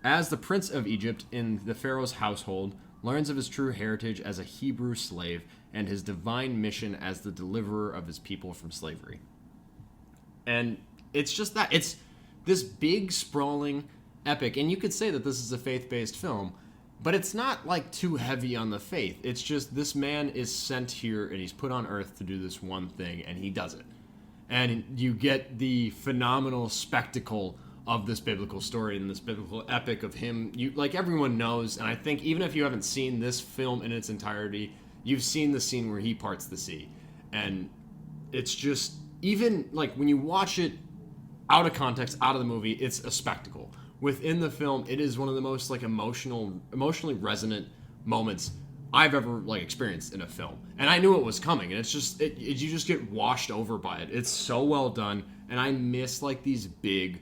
as the prince of Egypt in the Pharaoh's household, learns of his true heritage as a Hebrew slave and his divine mission as the deliverer of his people from slavery. And it's just that. It's this big, sprawling epic. And you could say that this is a faith-based film, but it's not too heavy on the faith. It's just this man is sent here and he's put on earth to do this one thing, and he does it. And you get the phenomenal spectacle of this biblical story and this biblical epic of him. Everyone knows, and I think even if you haven't seen this film in its entirety, you've seen the scene where he parts the sea. And it's just, even when you watch it out of context, out of the movie, it's a spectacle. Within the film, it is one of the most emotionally resonant moments I've ever experienced in a film. And I knew it was coming, and it's just you just get washed over by it. It's so well done, and I miss these big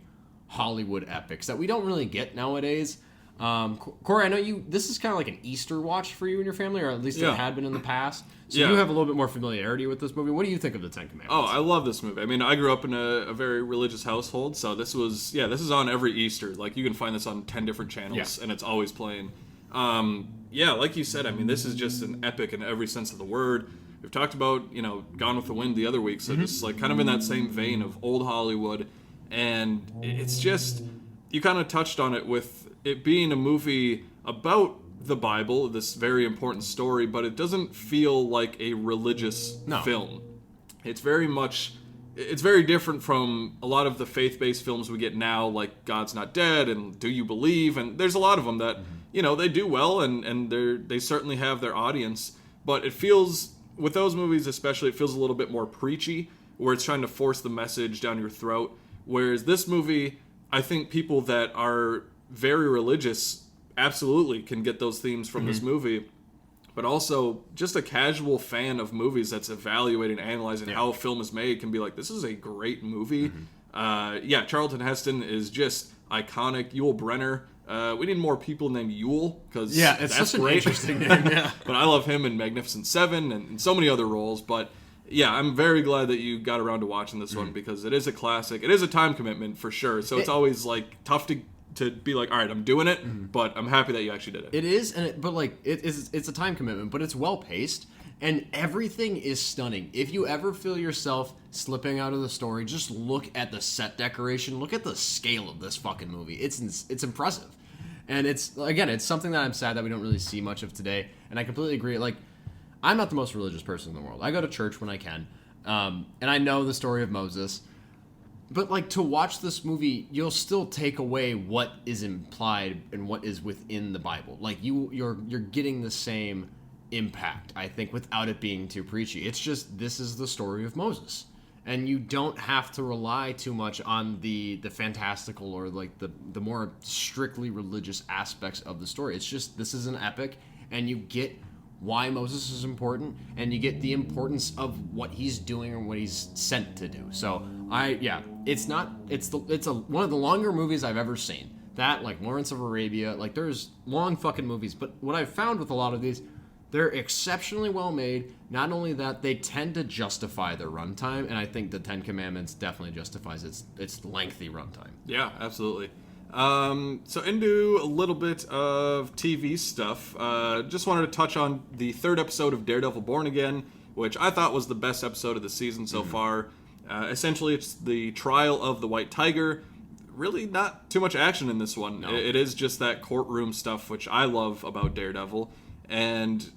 Hollywood epics that we don't really get nowadays. Corey, I know this is kind of an Easter watch for you and your family, or at least it had been in the past. So you have a little bit more familiarity with this movie. What do you think of the Ten Commandments? Oh, I love this movie. I mean, I grew up in a very religious household, so this is on every Easter. You can find this on 10 different channels, and it's always playing. Like you said, I mean, this is just an epic in every sense of the word. We've talked about, Gone with the Wind the other week, so just kind of in that same vein of old Hollywood. And it's just, you kind of touched on it with it being a movie about the Bible, this very important story, but it doesn't feel like a religious film. It's very different from a lot of the faith-based films we get now, like God's Not Dead and Do You Believe? And there's a lot of them that, they do well and they certainly have their audience, but it feels, with those movies especially, it feels a little bit more preachy, where it's trying to force the message down your throat. Whereas this movie, I think people that are very religious absolutely can get those themes from this movie, but also just a casual fan of movies that's evaluating, analyzing how a film is made can be like, this is a great movie. Charlton Heston is just iconic. Yul Brynner. We need more people named Yul, because it's that's such great. An interesting name. Yeah. But I love him in Magnificent Seven and so many other roles. But yeah, I'm very glad that you got around to watching this one, because it is a classic. It is a time commitment for sure. So it's always tough to be like, all right, I'm doing it, but I'm happy that you actually did it. It is, it's a time commitment, but it's well paced, and everything is stunning. If you ever feel yourself slipping out of the story, just look at the set decoration, look at the scale of this fucking movie. It's impressive, and it's something that I'm sad that we don't really see much of today. And I completely agree. I'm not the most religious person in the world. I go to church when I can, and I know the story of Moses. But to watch this movie, you'll still take away what is implied and what is within the Bible. You're getting the same impact, I think, without it being too preachy. It's just, this is the story of Moses, and you don't have to rely too much on the fantastical or the more strictly religious aspects of the story. It's just, this is an epic, and you get why Moses is important, and you get the importance of what he's doing and what he's sent to do. So it's one of the longer movies I've ever seen. That, like Lawrence of Arabia, like there's long fucking movies. But what I've found with a lot of these, they're exceptionally well made. Not only that, they tend to justify their runtime, and I think the Ten Commandments definitely justifies its lengthy runtime. Yeah, absolutely. So into a little bit of TV stuff. Just wanted to touch on the third episode of Daredevil Born Again, which I thought was the best episode of the season so far. Essentially, it's the trial of the White Tiger. Really not too much action in this one. No. It is just that courtroom stuff, which I love about Daredevil. And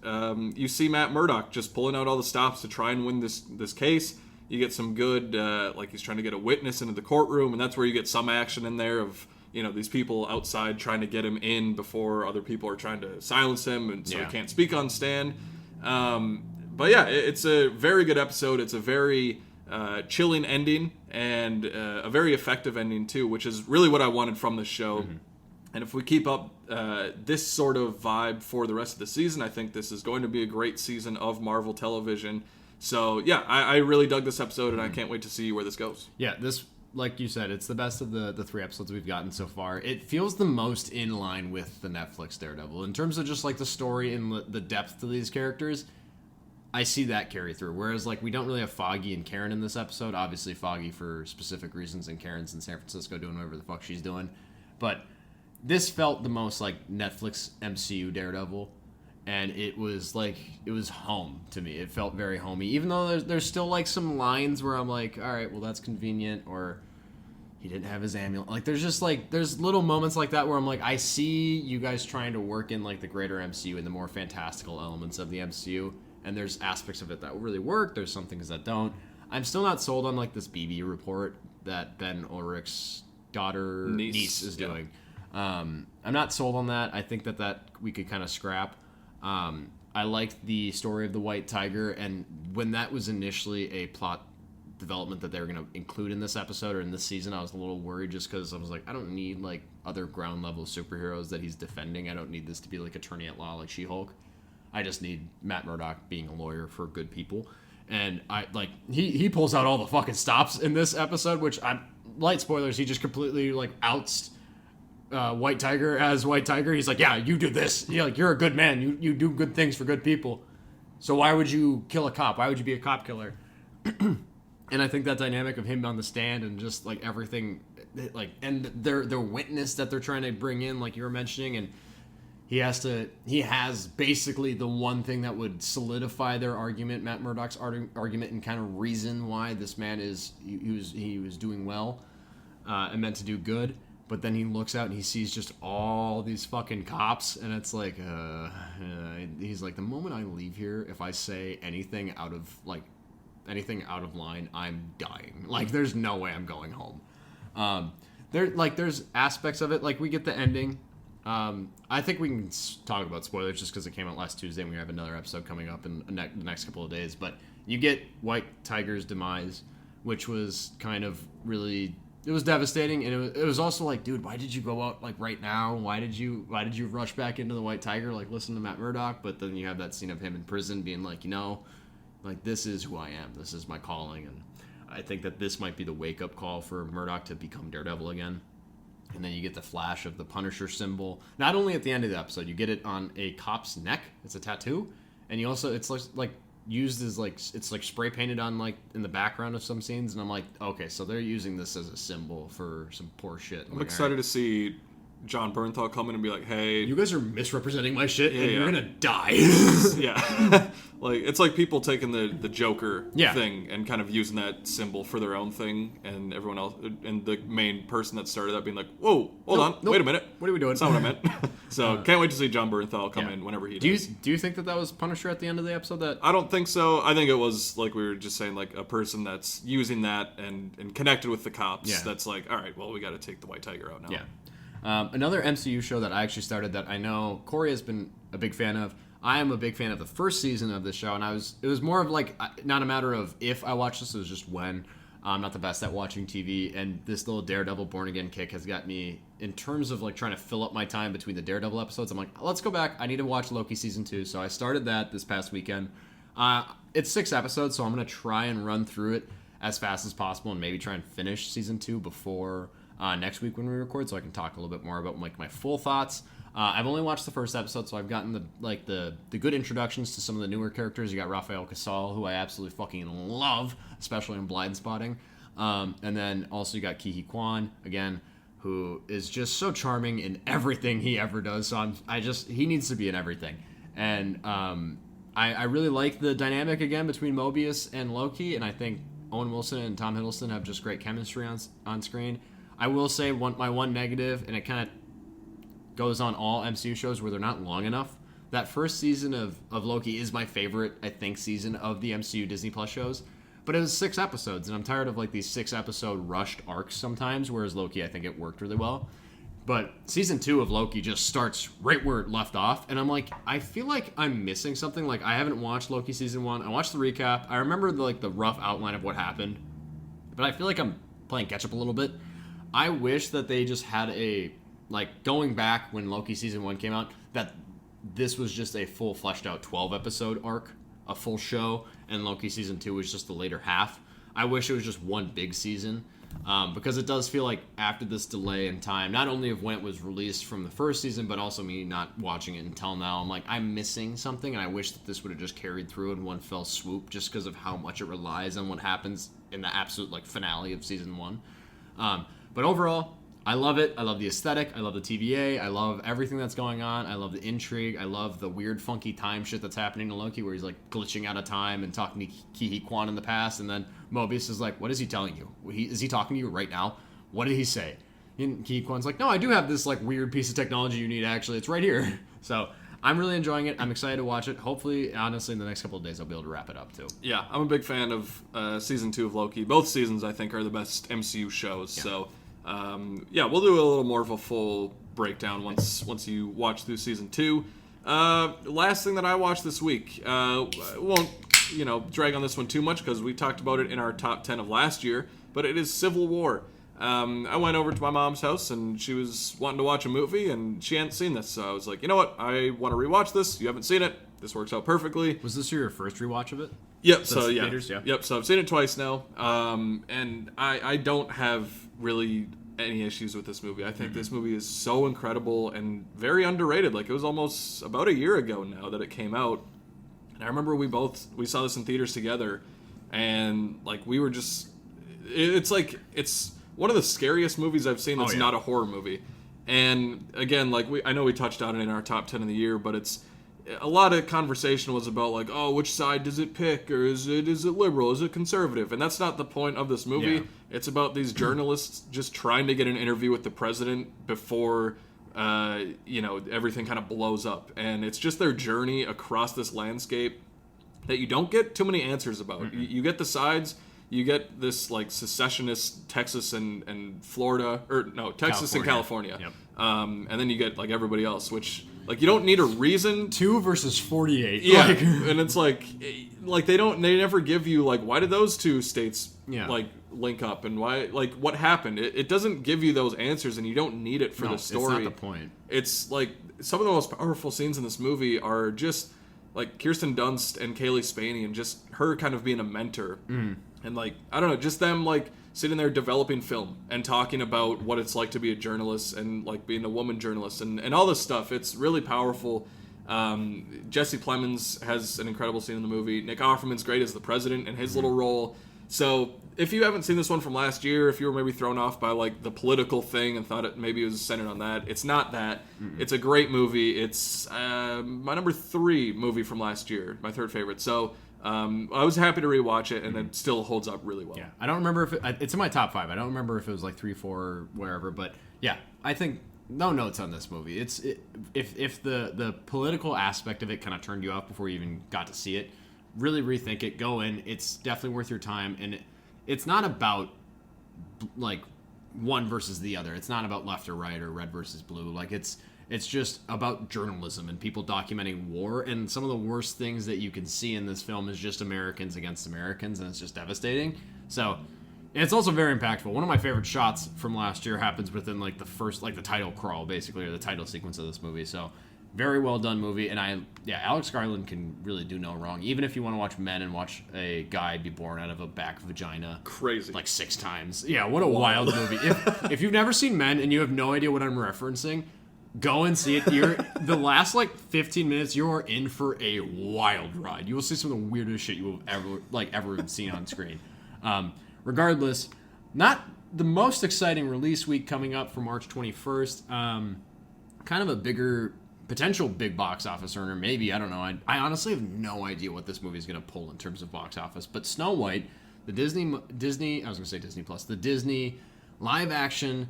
you see Matt Murdock just pulling out all the stops to try and win this case. You get some good, like he's trying to get a witness into the courtroom, and that's where you get some action in there of, you know, these people outside trying to get him in before other people are trying to silence him, and so he can't speak on stand. But yeah, it's a very good episode. It's a very chilling ending, and a very effective ending too, which is really what I wanted from this show. And if we keep up this sort of vibe for the rest of the season, I think this is going to be a great season of Marvel television. So yeah, I really dug this episode, and I can't wait to see where this goes. Yeah, this, like you said, it's the best of the 3 episodes we've gotten so far. It feels the most in line with the Netflix Daredevil. In terms of just like the story and the depth to these characters, I see that carry through. Whereas like we don't really have Foggy and Karen in this episode. Obviously Foggy for specific reasons, and Karen's in San Francisco doing whatever the fuck she's doing. But this felt the most like Netflix MCU Daredevil. And it was home to me. It felt very homey. Even though there's still like some lines where I'm like, all right, well that's convenient, or he didn't have his amulet. Like there's little moments like that where I'm like, I see you guys trying to work in like the greater MCU and the more fantastical elements of the MCU, and there's aspects of it that really work. There's some things that don't. I'm still not sold on like this BB report that Ben Ulrich's daughter niece is doing. I'm not sold on that. I think that we could kind of scrap. I liked the story of the White Tiger, and when that was initially a plot development that they were going to include in this episode or in this season, I was a little worried just because I was like, I don't need like other ground level superheroes that he's defending. I don't need this to be like attorney at law like She-Hulk. I just need Matt Murdock being a lawyer for good people. And I like he pulls out all the fucking stops in this episode, which I'm light spoilers. He just completely like outs White Tiger as White Tiger. He's like, yeah, you do this. You're a good man. You do good things for good people. So why would you kill a cop? Why would you be a cop killer? And I think that dynamic of him on the stand and just like everything, like, and their witness that they're trying to bring in, like you were mentioning, and he has basically the one thing that would solidify their argument, Matt Murdock's argument, and kind of reason why this man he was doing well and meant to do good. But then he looks out and he sees just all these fucking cops, and it's like, he's like, the moment I leave here, if I say anything out of line, I'm dying. Like, there's no way I'm going home. There's aspects of it, like we get the ending. I think we can talk about spoilers just because it came out last Tuesday, and we have another episode coming up in the next couple of days. But you get White Tiger's demise, which was kind of really. It was devastating, and it was also like, dude, why did you go out like right now? Why did you rush back into the White Tiger? Like, listen to Matt Murdock, but then you have that scene of him in prison being like, like, this is who I am. This is my calling, and I think that this might be the wake up call for Murdock to become Daredevil again. And then you get the flash of the Punisher symbol. Not only at the end of the episode, you get it on a cop's neck. It's a tattoo, and you also it's like used as like it's like spray painted on like in the background of some scenes, and I'm like, okay, so they're using this as a symbol for some poor shit. I'm excited to see John Bernthal come in and be like, hey, you guys are misrepresenting my shit, and you're gonna die. Yeah. Like, it's like people taking the Joker thing and kind of using that symbol for their own thing, and everyone else, and the main person that started that being like, whoa, hold on, wait a minute. What are we doing? That's not what I meant. So, can't wait to see John Bernthal come in whenever he does. Do you think that was Punisher at the end of the episode? I don't think so. I think it was, like we were just saying, like a person that's using that and connected with the cops that's like, all right, well, we got to take the White Tiger out now. Yeah. Another MCU show that I actually started that I know Corey has been a big fan of. I am a big fan of the first season of this show, and it was more of like, not a matter of if I watched this, it was just when. I'm not the best at watching TV, and this little Daredevil Born Again kick has got me in terms of like trying to fill up my time between the Daredevil episodes. I'm like, let's go back. I need to watch Loki season 2, so I started that this past weekend. It's 6 episodes, so I'm going to try and run through it as fast as possible and maybe try and finish season 2 before next week when we record, so I can talk a little bit more about like my full thoughts. I've only watched the first episode, so I've gotten the good introductions to some of the newer characters. You got Rafael Casal, who I absolutely fucking love, especially in Blind Spotting. And then also you got Ki Hee Kwan, again, who is just so charming in everything he ever does. So he needs to be in everything. And I really like the dynamic again between Mobius and Loki, and I think Owen Wilson and Tom Hiddleston have just great chemistry on screen. I will say my one negative, and it kind of goes on all MCU shows where they're not long enough. That first season of Loki is my favorite, I think, season of the MCU Disney Plus shows. But it was 6 episodes, and I'm tired of like these 6-episode rushed arcs sometimes, whereas Loki, I think it worked really well. But season 2 of Loki just starts right where it left off, and I'm like, I feel like I'm missing something. Like, I haven't watched Loki season 1. I watched the recap. I remember the rough outline of what happened, but I feel like I'm playing catch up a little bit. I wish that they just had going back when Loki season 1 came out, that this was just a full fleshed out 12-episode arc, a full show, and Loki season 2 was just the later half. I wish it was just one big season, because it does feel like after this delay in time, not only of when it was released from the first season, but also me not watching it until now, I'm like, I'm missing something, and I wish that this would have just carried through in one fell swoop, just because of how much it relies on what happens in the absolute finale of season 1. But overall, I love it. I love the aesthetic. I love the TVA. I love everything that's going on. I love the intrigue. I love the weird, funky time shit that's happening to Loki, where he's glitching out of time and talking to Ki Hee Kwan in the past, and then Mobius is like, "What is he telling you? Is he talking to you right now? What did he say?" And Ki Hee Kwan's like, "No, I do have this weird piece of technology you need. Actually, it's right here." So I'm really enjoying it. I'm excited to watch it. Hopefully, honestly, in the next couple of days, I'll be able to wrap it up too. Yeah, I'm a big fan of season 2 of Loki. Both seasons, I think, are the best MCU shows. Yeah. So. We'll do a little more of a full breakdown once you watch through season 2. Last thing that I watched this week, won't drag on this one too much because we talked about it in our top 10 of last year, but it is Civil War. I went over to my mom's house and she was wanting to watch a movie and she hadn't seen this, so I was like, you know what, I want to rewatch this. You haven't seen it. This works out perfectly. Was this your first rewatch of it? Yep. So yeah. Theaters, yeah. Yep. So I've seen it twice now, and I don't have really any issues with this movie. I think this movie is so incredible and very underrated. It was almost about a year ago now that it came out, and I remember we saw this in theaters together, and we were just, it's one of the scariest movies I've seen that's not a horror movie. And again, I know we touched on it in our top 10 of the year, but it's a lot of conversation was about which side does it pick, or is it liberal, is it conservative? And that's not the point of this movie. Yeah. It's about these journalists just trying to get an interview with the president before everything kind of blows up, and it's just their journey across this landscape that you don't get too many answers about. Mm-hmm. You get the sides. You get this secessionist Texas and Florida, or no, Texas and California. Yep. And then you get everybody else, which you don't need a reason. 2 versus 48. Yeah, and it's they never give you why did those two states link up and why what happened. It doesn't give you those answers, and you don't need it for the story. It's not the point. It's some of the most powerful scenes in this movie are just Kirsten Dunst and Kaylee Spaney, and just her kind of being a mentor. Mm. And I don't know, just them sitting there developing film and talking about what it's like to be a journalist and being a woman journalist and all this stuff. It's really powerful. Jesse Plemons has an incredible scene in the movie. Nick Offerman's great as the president and his little role. So if you haven't seen this one from last year, if you were maybe thrown off by the political thing and thought maybe it was centered on that, it's not that. Mm-hmm. It's a great movie. It's my number 3 movie from last year, my 3rd favorite. So I was happy to rewatch it, and it still holds up really well. Yeah, I don't remember if it's in my top 5. I don't remember if it was 3, 4, or wherever. But yeah, I think no notes on this movie. If the political aspect of it kind of turned you off before you even got to see it, really rethink it. Go in. It's definitely worth your time, and it's not about one versus the other. It's not about left or right or red versus blue. It's just about journalism and people documenting war, and some of the worst things that you can see in this film is just Americans against Americans, and it's just devastating. So it's also very impactful. One of my favorite shots from last year happens within the first, the title crawl, basically, or the title sequence of this movie. So Very well done movie, and Alex Garland can really do no wrong. Even if you want to watch Men and watch a guy be born out of a back vagina, crazy, like 6 times. Yeah, what a wild movie. If you've never seen Men and you have no idea what I'm referencing, go and see it. The last 15 minutes, you are in for a wild ride. You will see some of the weirdest shit you will ever seen on screen. Regardless, not the most exciting release week coming up for March 21st. Kind of a bigger potential big box office earner, maybe. I don't know. I honestly have no idea what this movie is going to pull in terms of box office. But Snow White, the Disney, I was going to say Disney Plus, the Disney live action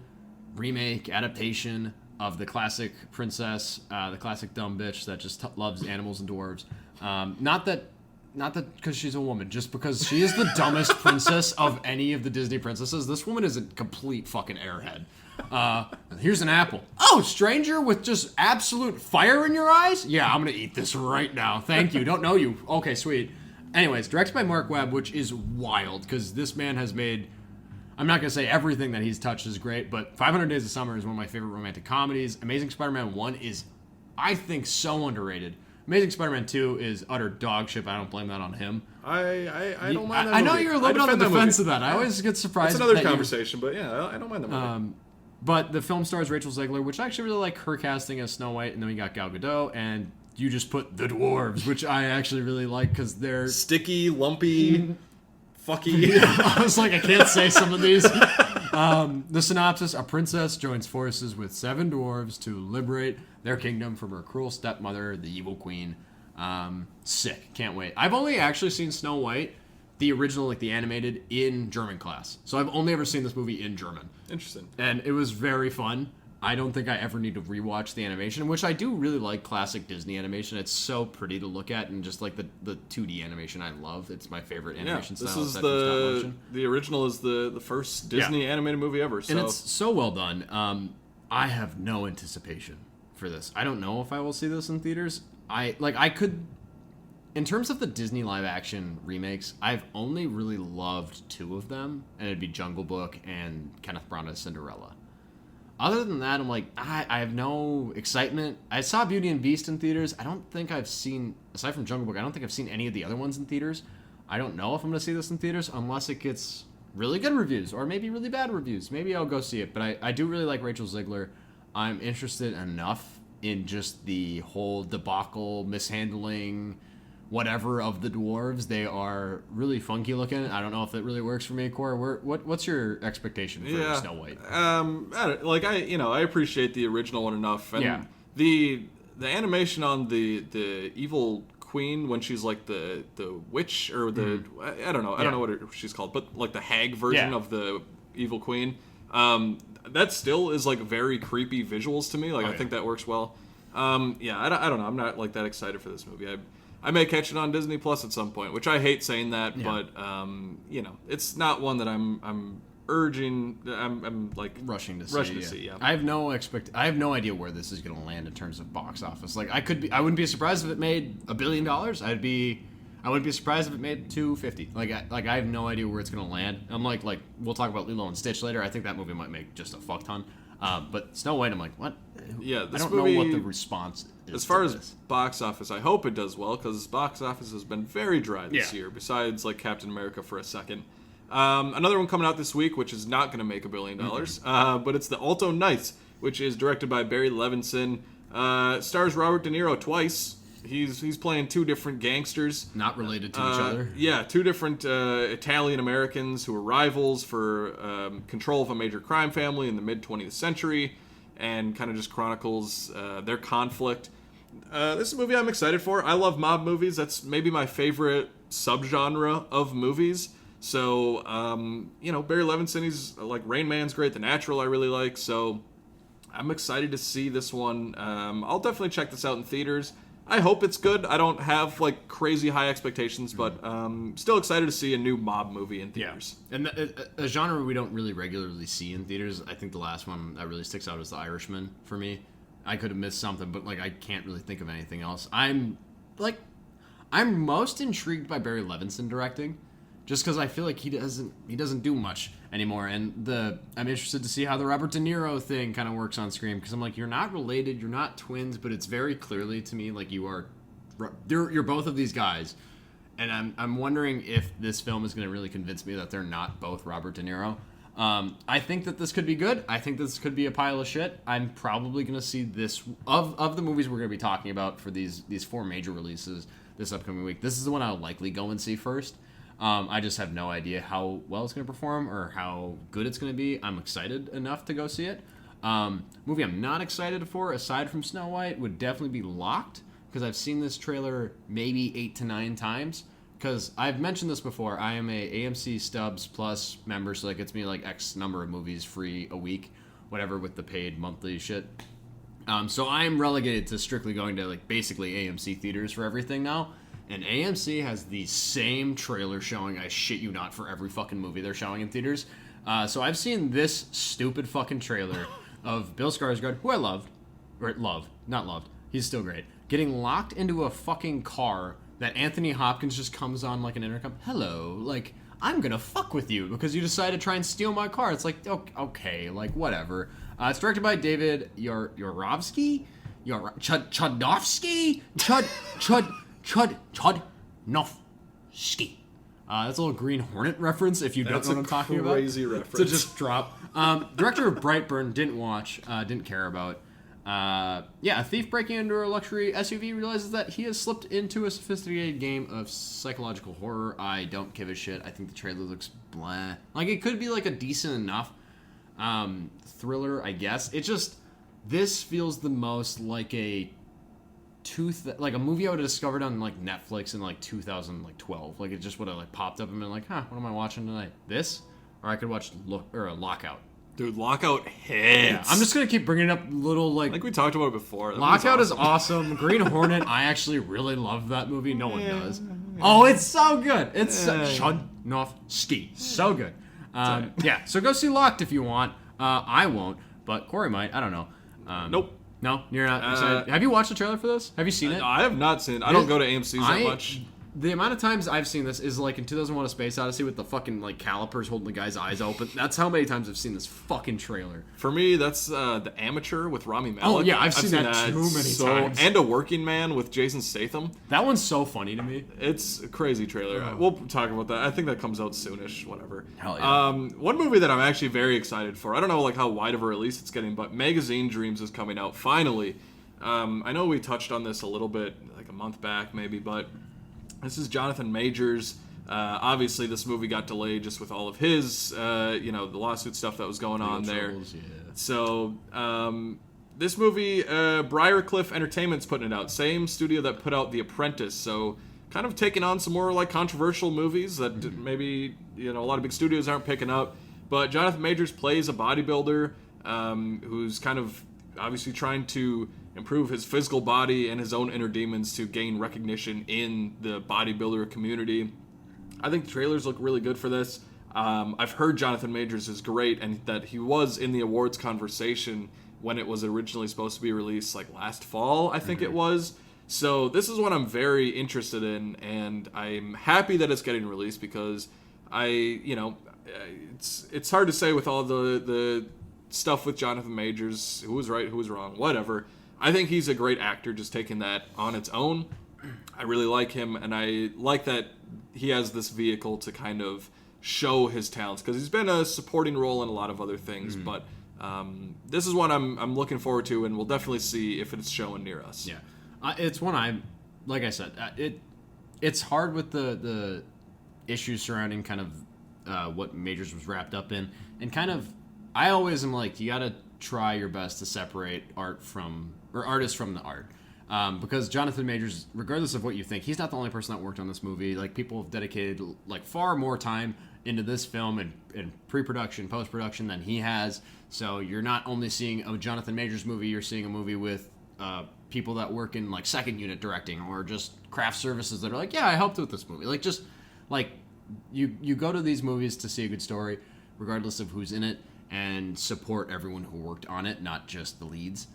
remake adaptation of the classic princess, the classic dumb bitch that just loves animals and dwarves. Not that because she's a woman, just because she is the dumbest princess of any of the Disney princesses. This woman is a complete fucking airhead. Here's an apple. Oh, stranger with just absolute fire in your eyes? Yeah, I'm gonna eat this right now. Thank you. Don't know you. Okay, sweet. Anyways, directed by Mark Webb, which is wild because this man has made, I'm not gonna say everything that he's touched is great, but 500 Days of Summer is one of my favorite romantic comedies. Amazing Spider-Man 1 is, I think, so underrated. Amazing Spider-Man 2 is utter dog shit. I don't blame that on him. I don't mind that I know movie. you're a little bit on the defense of that. I always get surprised. That's another conversation, but yeah, I don't mind the movie. But the film stars Rachel Zegler, which I actually really like her casting as Snow White, and then we got Gal Gadot, and you just put the dwarves, which I actually really like because they're sticky, lumpy, fucky. I was like, I can't say some of these. The synopsis: a princess joins forces with 7 dwarves to liberate their kingdom from her cruel stepmother, the evil queen. Sick. Can't wait. I've only actually seen Snow White, the original, the animated, in German class. So I've only ever seen this movie in German. Interesting. And it was very fun. I don't think I ever need to rewatch the animation, which I do really like classic Disney animation. It's so pretty to look at, and just the 2D animation I love. It's my favorite animation style. This is the original is the first Disney animated movie ever. So. And it's so well done. I have no anticipation for this. I don't know if I will see this in theaters. I could. In terms of the Disney live-action remakes, I've only really loved 2 of them, and it'd be Jungle Book and Kenneth Branagh's Cinderella. Other than that, I'm I have no excitement. I saw Beauty and Beast in theaters. I don't think I've seen, aside from Jungle Book, I don't think I've seen any of the other ones in theaters. I don't know if I'm going to see this in theaters unless it gets really good reviews or maybe really bad reviews. Maybe I'll go see it, but I do really like Rachel Zegler. I'm interested enough in just the whole debacle, mishandling, whatever of the dwarves. They are really funky looking. I don't know if that really works for me, Cora. What's your expectation for Snow White? I appreciate the original one enough, and the animation on the evil queen when she's the witch or the I don't know what she's called, but the hag version of the evil queen. That still is very creepy visuals to me. I think that works well. I don't know. I'm not that excited for this movie. I may catch it on Disney Plus at some point, which I hate saying that, but it's not one that I'm urging. I'm rushing to see. Yeah. I have no idea where this is going to land in terms of box office. I wouldn't be surprised if it made $1 billion. I wouldn't be surprised if it made $250. I have no idea where it's going to land. I'm we'll talk about Lilo and Stitch later. I think that movie might make just a fuck ton. But Snow White, I'm what? Yeah, I don't know what the response is. As far as box office, I hope it does well because box office has been very dry this year. Besides Captain America for a second. Another one coming out this week, which is not going to make $1 billion, but it's the Alto Nights, which is directed by Barry Levinson. Stars Robert De Niro twice. He's playing 2 different gangsters. Not related to each other. Yeah, 2 different Italian Americans who are rivals for control of a major crime family in the mid-20th century, and kind of just chronicles their conflict. This is a movie I'm excited for. I love mob movies. That's maybe my favorite subgenre of movies. So, Barry Levinson, he's Rain Man's great. The Natural I really like. So, I'm excited to see this one. I'll definitely check this out in theaters. I hope it's good. I don't have crazy high expectations, but still excited to see a new mob movie in theaters. Yeah. And a genre we don't really regularly see in theaters. I think the last one that really sticks out is The Irishman for me. I could have missed something, but I can't really think of anything else. I'm most intrigued by Barry Levinson directing, just because I feel like he doesn't do much anymore. And I'm interested to see how the Robert De Niro thing kind of works on screen, because I'm like, you're not related, you're not twins, but it's very clearly to me like you're both of these guys. And I'm wondering if this film is going to really convince me that they're not both Robert De Niro. I think that this could be good. I think this could be a pile of shit. I'm probably going to see this of the movies we're going to be talking about for these 4 major releases this upcoming week. This is the one I'll likely go and see first. I just have no idea how well it's going to perform or how good it's going to be. I'm excited enough to go see it. Movie I'm not excited for, aside from Snow White, would definitely be Locked, because I've seen this trailer maybe 8 to 9 times. Because I've mentioned this before, I am a AMC Stubs Plus member, so that gets me like X number of movies free a week, whatever, with the paid monthly shit. So I am relegated to strictly going to like basically AMC theaters for everything now. And AMC has the same trailer showing, I shit you not, for every fucking movie they're showing in theaters. So I've seen this stupid fucking trailer of Bill Skarsgård, who I loved, not loved, he's still great, getting locked into a fucking car that Anthony Hopkins just comes on like an intercom. Hello, like, I'm gonna fuck with you because you decided to try and steal my car. It's like, okay, like, whatever. It's directed by David Yarovsky? Chudnovsky? Chudnovsky. That's a little Green Hornet reference if you don't know what I'm talking about. That's a crazy reference. To just drop. Director of Brightburn, didn't care about. A thief breaking into a luxury SUV realizes that he has slipped into a sophisticated game of psychological horror. I don't give a shit. I think the trailer looks blah. Like, it could be like a decent enough thriller, I guess. It just, this feels the most like a movie I would have discovered on like Netflix in like 2012. Like, it just would have like popped up and been like, what am I watching tonight? This? Or I could watch Lockout. Dude, Lockout hits. Yeah, I'm just going to keep bringing up little, like... Like we talked about it before. Lockout is awesome. Green Hornet, I actually really love that movie. No one does. Oh, it's so good. It's Chudnovsky. So good. So go see Locked if you want. I won't, but Corey might. I don't know. Nope. No? You're not excited? Have you watched the trailer for this? Have you seen it? I have not seen it. I don't go to AMC's that much. The amount of times I've seen this is like in 2001: A Space Odyssey with the fucking like calipers holding the guy's eyes open. That's how many times I've seen this fucking trailer. For me, that's The Amateur with Rami Malek. Oh yeah, I've seen that too many times. And A Working Man with Jason Statham. That one's so funny to me. It's a crazy trailer. Oh. We'll talk about that. I think that comes out soonish. Whatever. Hell yeah. One movie that I'm actually very excited for. I don't know like how wide of a release it's getting, but Magazine Dreams is coming out finally. I know we touched on this a little bit like a month back maybe, but. This is Jonathan Majors. Obviously, this movie got delayed just with all of his, the lawsuit stuff that was going on there. Troubles, yeah. So, this movie, Briarcliff Entertainment's putting it out. Same studio that put out The Apprentice. So, kind of taking on some more, like, controversial movies that maybe, a lot of big studios aren't picking up. But Jonathan Majors plays a bodybuilder who's kind of obviously trying to improve his physical body and his own inner demons to gain recognition in the bodybuilder community. I think the trailers look really good for this. I've heard Jonathan Majors is great and that he was in the awards conversation when it was originally supposed to be released like last fall, I think it was. So this is what I'm very interested in, and I'm happy that it's getting released because it's hard to say with all the stuff with Jonathan Majors, who was right, who was wrong, whatever. I think he's a great actor just taking that on its own. I really like him, and I like that he has this vehicle to kind of show his talents, because he's been a supporting role in a lot of other things, but this is one I'm looking forward to, and we'll definitely see if it's showing near us. Yeah. It's one like I said, it's hard with the issues surrounding kind of what Majors was wrapped up in, and kind of, I always am like, you gotta try your best to separate artists from the art. Because Jonathan Majors, regardless of what you think, he's not the only person that worked on this movie. Like, people have dedicated like far more time into this film and pre-production, post-production than he has. So you're not only seeing a Jonathan Majors movie, you're seeing a movie with people that work in like second unit directing or just craft services that are like, yeah, I helped with this movie. Like, just like you go to these movies to see a good story, regardless of who's in it, and support everyone who worked on it, not just the leads.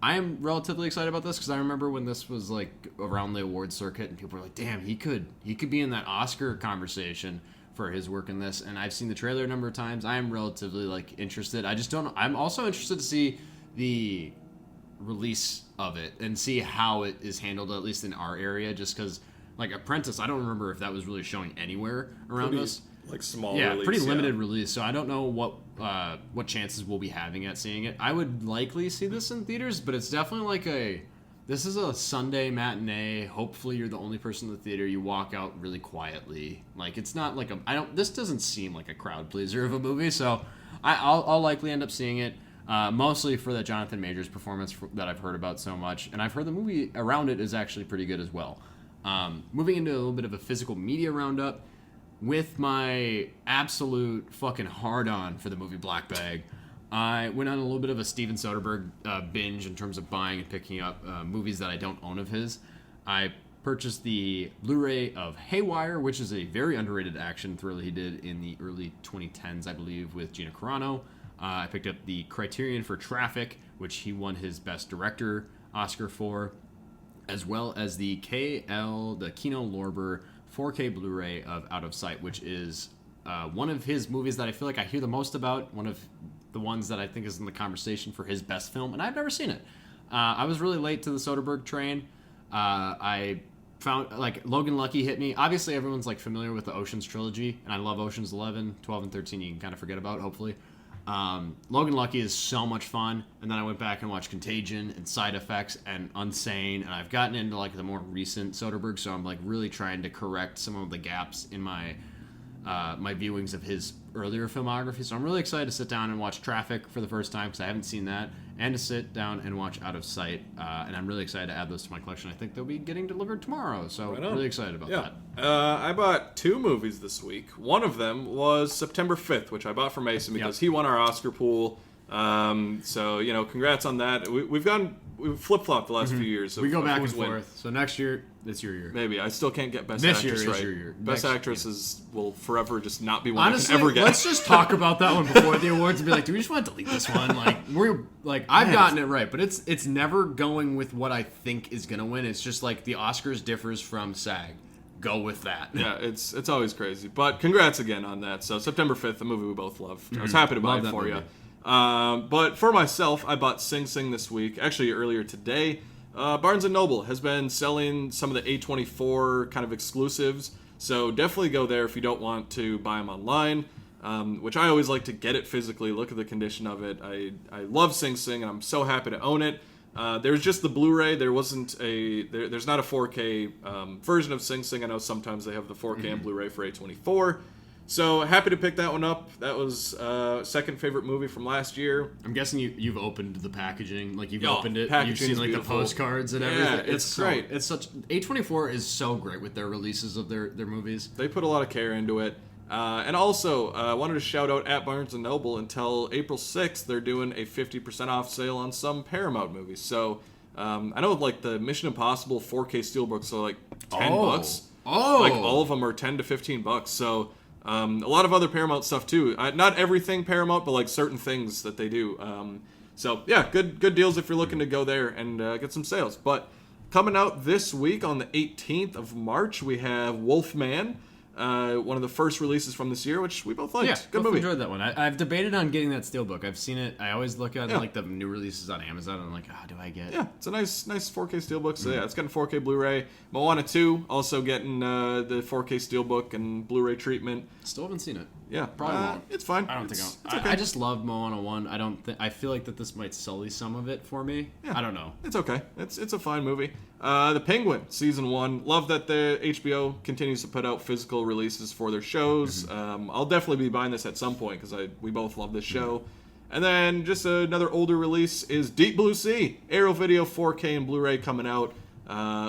I am relatively excited about this because I remember when this was like around the awards circuit and people were like, damn, he could be in that Oscar conversation for his work in this. And I've seen the trailer a number of times. I am relatively like interested. I just don't know. I'm also interested to see the release of it and see how it is handled, at least in our area, just because like Apprentice, I don't remember if that was really showing anywhere around us. Like small release. Pretty limited release, so I don't know what chances we'll be having at seeing it. I would likely see this in theaters, but it's definitely like this is a Sunday matinee. Hopefully you're the only person in the theater. You walk out really quietly. Like it's not like this doesn't seem like a crowd pleaser of a movie, so I'll likely end up seeing it. Mostly for that Jonathan Majors performance that I've heard about so much, and I've heard the movie around it is actually pretty good as well. Moving into a little bit of a physical media roundup, with my absolute fucking hard-on for the movie Black Bag, I went on a little bit of a Steven Soderbergh binge in terms of buying and picking up movies that I don't own of his. I purchased the Blu-ray of Haywire, which is a very underrated action thriller he did in the early 2010s, I believe, with Gina Carano. I picked up the Criterion for Traffic, which he won his Best Director Oscar for, as well as the Kino Lorber 4K Blu-ray of Out of Sight, which is one of his movies that I feel like I hear the most about, one of the ones that I think is in the conversation for his best film, and I've never seen it. I was really late to the Soderbergh train. I found, like, Logan Lucky hit me. Obviously, everyone's, like, familiar with the Ocean's trilogy, and I love Ocean's 11, 12, and 13 you can kind of forget about, hopefully. Logan Lucky is so much fun, and then I went back and watched Contagion and Side Effects and Unsane, and I've gotten into like the more recent Soderbergh, so I'm like really trying to correct some of the gaps in my my viewings of his earlier filmography. So I'm really excited to sit down and watch Traffic for the first time because I haven't seen that, and to sit down and watch Out of Sight, and I'm really excited to add those to my collection. I think they'll be getting delivered tomorrow, so really excited about that. I bought 2 movies this week. One of them was September 5th, which I bought for Mason because he won our Oscar pool. So, you know, congrats on that. We've flip-flopped the last few years. We go back and forth. So next year, it's your year. Maybe. I still can't get Best this Actress year right. Is your year. Best Actress will forever just not be one Honestly, I can ever get. Let's just talk about that one before the awards and be like, do we just want to delete this one? I've gotten it right, but it's never going with what I think is going to win. It's just like the Oscars differs from SAG. Go with that. Yeah, it's always crazy. But congrats again on that. So September 5th, a movie we both love. I was happy to buy it for you. But for myself, I bought Sing Sing this week. Actually, earlier today. Barnes & Noble has been selling some of the A24 kind of exclusives. So definitely go there if you don't want to buy them online. Which I always like to get it physically, look at the condition of it. I love Sing Sing, and I'm so happy to own it. There's just the Blu-ray. There's not a 4K version of Sing Sing. I know sometimes they have the 4K and Blu-ray for A24. So happy to pick that one up. That was second favorite movie from last year. I'm guessing you've opened the packaging, like you've opened it. You've seen like beautiful. the postcards and everything. Yeah, it's great. It's such A24 is so great with their releases of their movies. They put a lot of care into it. And also, I wanted to shout out at Barnes & Noble until April 6th, they're doing a 50% off sale on some Paramount movies. So, I know like the Mission Impossible 4K Steelbooks are like $10. Oh! Like all of them are $10 to $15. So, a lot of other Paramount stuff too. Not everything Paramount, but like certain things that they do. So, yeah, good deals if you're looking to go there and get some sales. But coming out this week on the 18th of March, we have Wolfman. One of the first releases from this year, which we both liked. Yeah, good movie. Enjoyed that one. I've debated on getting that steelbook. I've seen it. I always look at like the new releases on Amazon, and I'm like, do I get? Yeah, it's a nice 4K steelbook. So yeah, it's getting 4K Blu-ray. Moana 2 also getting the 4K steelbook and Blu-ray treatment. Still haven't seen it. Yeah, probably won't. It's fine. I don't think it's I'll. okay. I just love Moana 1. I feel like that this might sully some of it for me. Yeah. I don't know. It's okay. It's a fine movie. The Penguin season 1. Love that the HBO continues to put out physical releases for their shows. I'll definitely be buying this at some point because we both love this show. And then just another older release is Deep Blue Sea. Arrow Video 4K and Blu-ray coming out.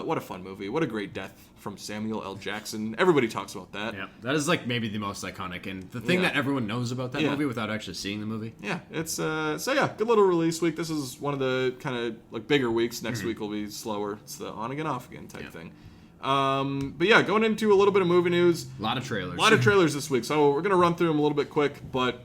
What a fun movie. What a great death from Samuel L. Jackson. Everybody talks about that. Yeah, that is like maybe the most iconic and the thing that everyone knows about that movie without actually seeing the movie. Yeah, it's so yeah, good little release week. This is one of the kind of like bigger weeks. Next week will be slower. It's the on again, off again type thing. But yeah, going into a little bit of movie news. A lot of trailers. A lot of trailers this week. So we're gonna run through them a little bit quick, but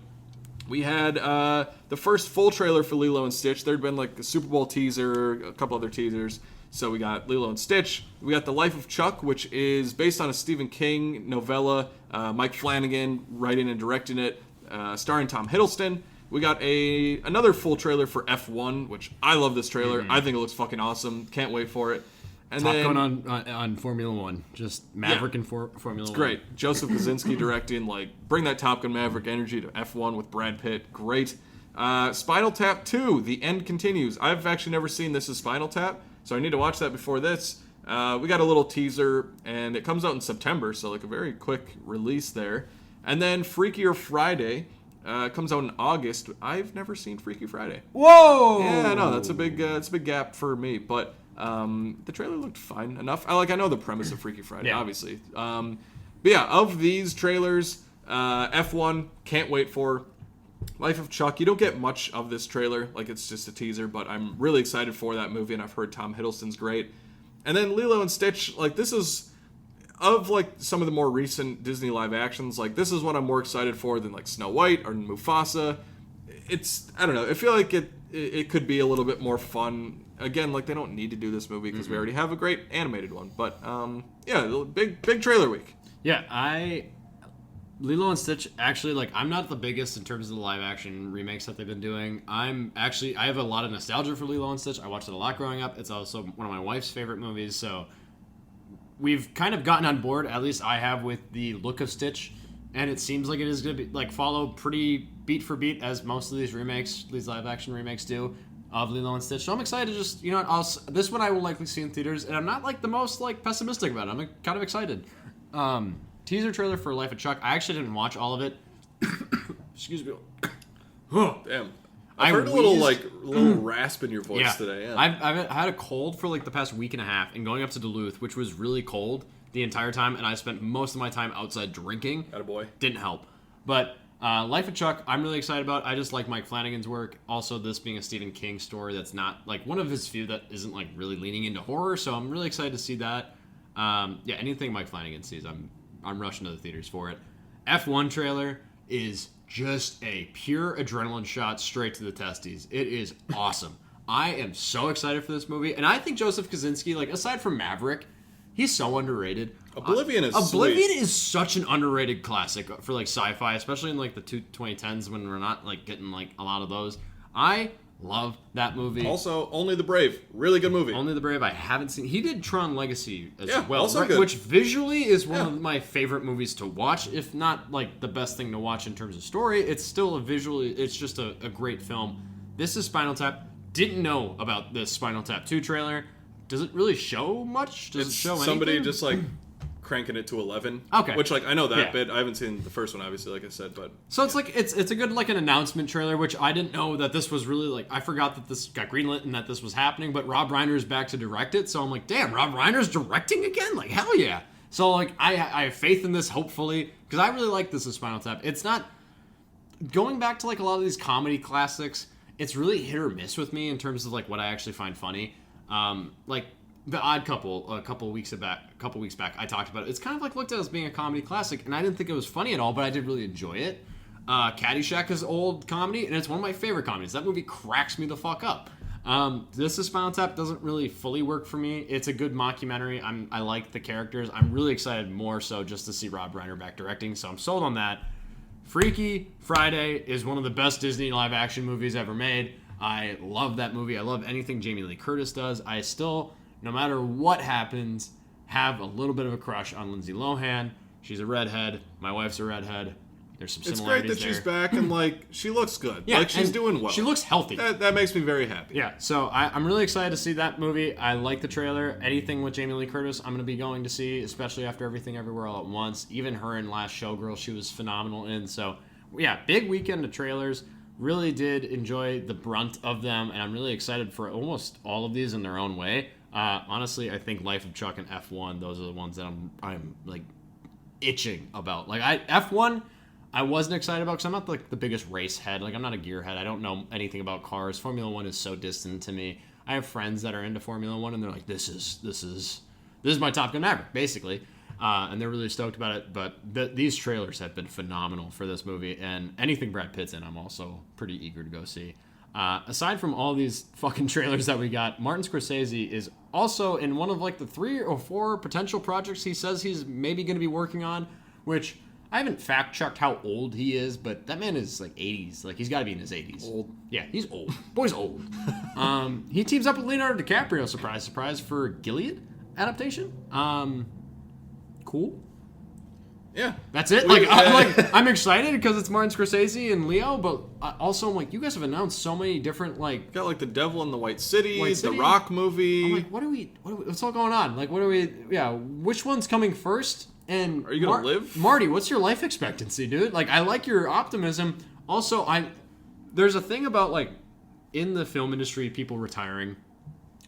We had the first full trailer for Lilo and Stitch. There'd been like a Super Bowl teaser, a couple other teasers. So we got Lilo and Stitch. We got The Life of Chuck, which is based on a Stephen King novella. Mike Flanagan writing and directing it, starring Tom Hiddleston. We got another full trailer for F1, which I love this trailer. I think it looks fucking awesome. Can't wait for it. And Top then Gun on Formula One, just Maverick and Formula One. it's great. Joseph Kosinski directing, like, bring that Top Gun Maverick energy to F1 with Brad Pitt. Great. Spinal Tap 2, The End Continues. I've actually never seen This Is Spinal Tap, so I need to watch that before this. We got a little teaser, and it comes out in September, so like a very quick release there. And then Freakier Friday comes out in August. I've never seen Freaky Friday. Whoa! Yeah, no, that's a big gap for me, but the trailer looked fine enough. I know the premise of Freaky Friday, obviously. But yeah, of these trailers, F1, can't wait for. Life of Chuck, you don't get much of this trailer, like it's just a teaser, but I'm really excited for that movie, and I've heard Tom Hiddleston's great. And then Lilo and Stitch, like this is, of like some of the more recent Disney live actions, like this is what I'm more excited for than like Snow White or Mufasa. It's, I don't know, I feel like it could be a little bit more fun. Again, like they don't need to do this movie because we already have a great animated one. But yeah, big trailer week. Yeah, Lilo and Stitch, actually, like, I'm not the biggest in terms of the live-action remakes that they've been doing. I have a lot of nostalgia for Lilo and Stitch. I watched it a lot growing up. It's also one of my wife's favorite movies, so we've kind of gotten on board, at least I have, with the look of Stitch, and it seems like it is going to be, like, follow pretty beat for beat as most of these live-action remakes do of Lilo and Stitch. So I'm excited to just, you know, this one I will likely see in theaters, and I'm not, like, the most, like, pessimistic about it. I'm kind of excited. Teaser trailer for Life of Chuck. I actually didn't watch all of it. Excuse me. Damn. I've heard a little rasp in your voice today. Yeah. I've had a cold for like the past week and a half, and going up to Duluth, which was really cold the entire time, and I spent most of my time outside drinking. Attaboy. Didn't help. But Life of Chuck, I'm really excited about. I just like Mike Flanagan's work. Also, this being a Stephen King story that's not like one of his few that isn't like really leaning into horror, so I'm really excited to see that. Yeah, anything Mike Flanagan sees, I'm rushing to the theaters for it. F1 trailer is just a pure adrenaline shot straight to the testes. It is awesome. I am so excited for this movie, and I think Joseph Kosinski, like aside from Maverick, he's so underrated. Oblivion is such an underrated classic for like sci-fi, especially in like the 2010s when we're not like getting like a lot of those. I love that movie. Also, Only the Brave. Really good movie. Only the Brave I haven't seen. He did Tron Legacy as well, also good. Which visually is one of my favorite movies to watch, if not like the best thing to watch in terms of story. It's still it's just a great film. This is Spinal Tap. Didn't know about this Spinal Tap 2 trailer. Does it really show much? Does it show anything? Somebody just like cranking it to 11. Okay. Which like I know that bit. I haven't seen the first one obviously, like I said, but so it's like it's a good like an announcement trailer, which I didn't know that this was really like, I forgot that this got greenlit and that this was happening, but Rob Reiner is back to direct it, so I'm like, damn, Rob Reiner's directing again? Like hell yeah. So like I have faith in this, hopefully, because I really like this as Spinal Tap. It's not going back to like a lot of these comedy classics, it's really hit or miss with me in terms of like what I actually find funny. Like The Odd Couple, a couple weeks back, I talked about it. It's kind of like looked at as being a comedy classic, and I didn't think it was funny at all, but I did really enjoy it. Caddyshack is old comedy, and it's one of my favorite comedies. That movie cracks me the fuck up. This is Spinal Tap doesn't really fully work for me. It's a good mockumentary. I like the characters. I'm really excited more so just to see Rob Reiner back directing, so I'm sold on that. Freaky Friday is one of the best Disney live-action movies ever made. I love that movie. I love anything Jamie Lee Curtis does. I still, no matter what happens, have a little bit of a crush on Lindsay Lohan. She's a redhead. My wife's a redhead. There's some similarities It's great that she's back and like she looks good. Yeah, like she's doing well. She looks healthy. That makes me very happy. Yeah, so I'm really excited to see that movie. I like the trailer. Anything with Jamie Lee Curtis, I'm going to be going to see, especially after Everything Everywhere All at Once. Even her in Last Showgirl, she was phenomenal in. So yeah, big weekend of trailers. Really did enjoy the brunt of them, and I'm really excited for almost all of these in their own way. Honestly, I think Life of Chuck and F1, those are the ones that I'm like itching about. Like F1, I wasn't excited about because I'm not like the biggest race head. Like I'm not a gearhead. I don't know anything about cars. Formula One is so distant to me. I have friends that are into Formula One, and they're like, "This is my Top Gun Maverick," basically. and they're really stoked about it. But these trailers have been phenomenal for this movie, and anything Brad Pitt's in, I'm also pretty eager to go see. Aside from all these fucking trailers that we got, Martin Scorsese is also in one of like the 3 or 4 potential projects he says he's maybe going to be working on, which I haven't fact checked how old he is, but that man is like 80s. Like he's got to be in his 80s. Old. Yeah, he's old. Boy's old. He teams up with Leonardo DiCaprio, surprise, surprise, for Gilead adaptation. Cool. Yeah, that's it. I'm excited because it's Martin Scorsese and Leo, but also I'm like, you guys have announced so many different like. Got like the Devil in the White City, the Rock movie. I'm like, what's all going on? Like, which one's coming first? And are you gonna live? Marty, what's your life expectancy, dude? Like, I like your optimism. Also, there's a thing about like in the film industry, people retiring.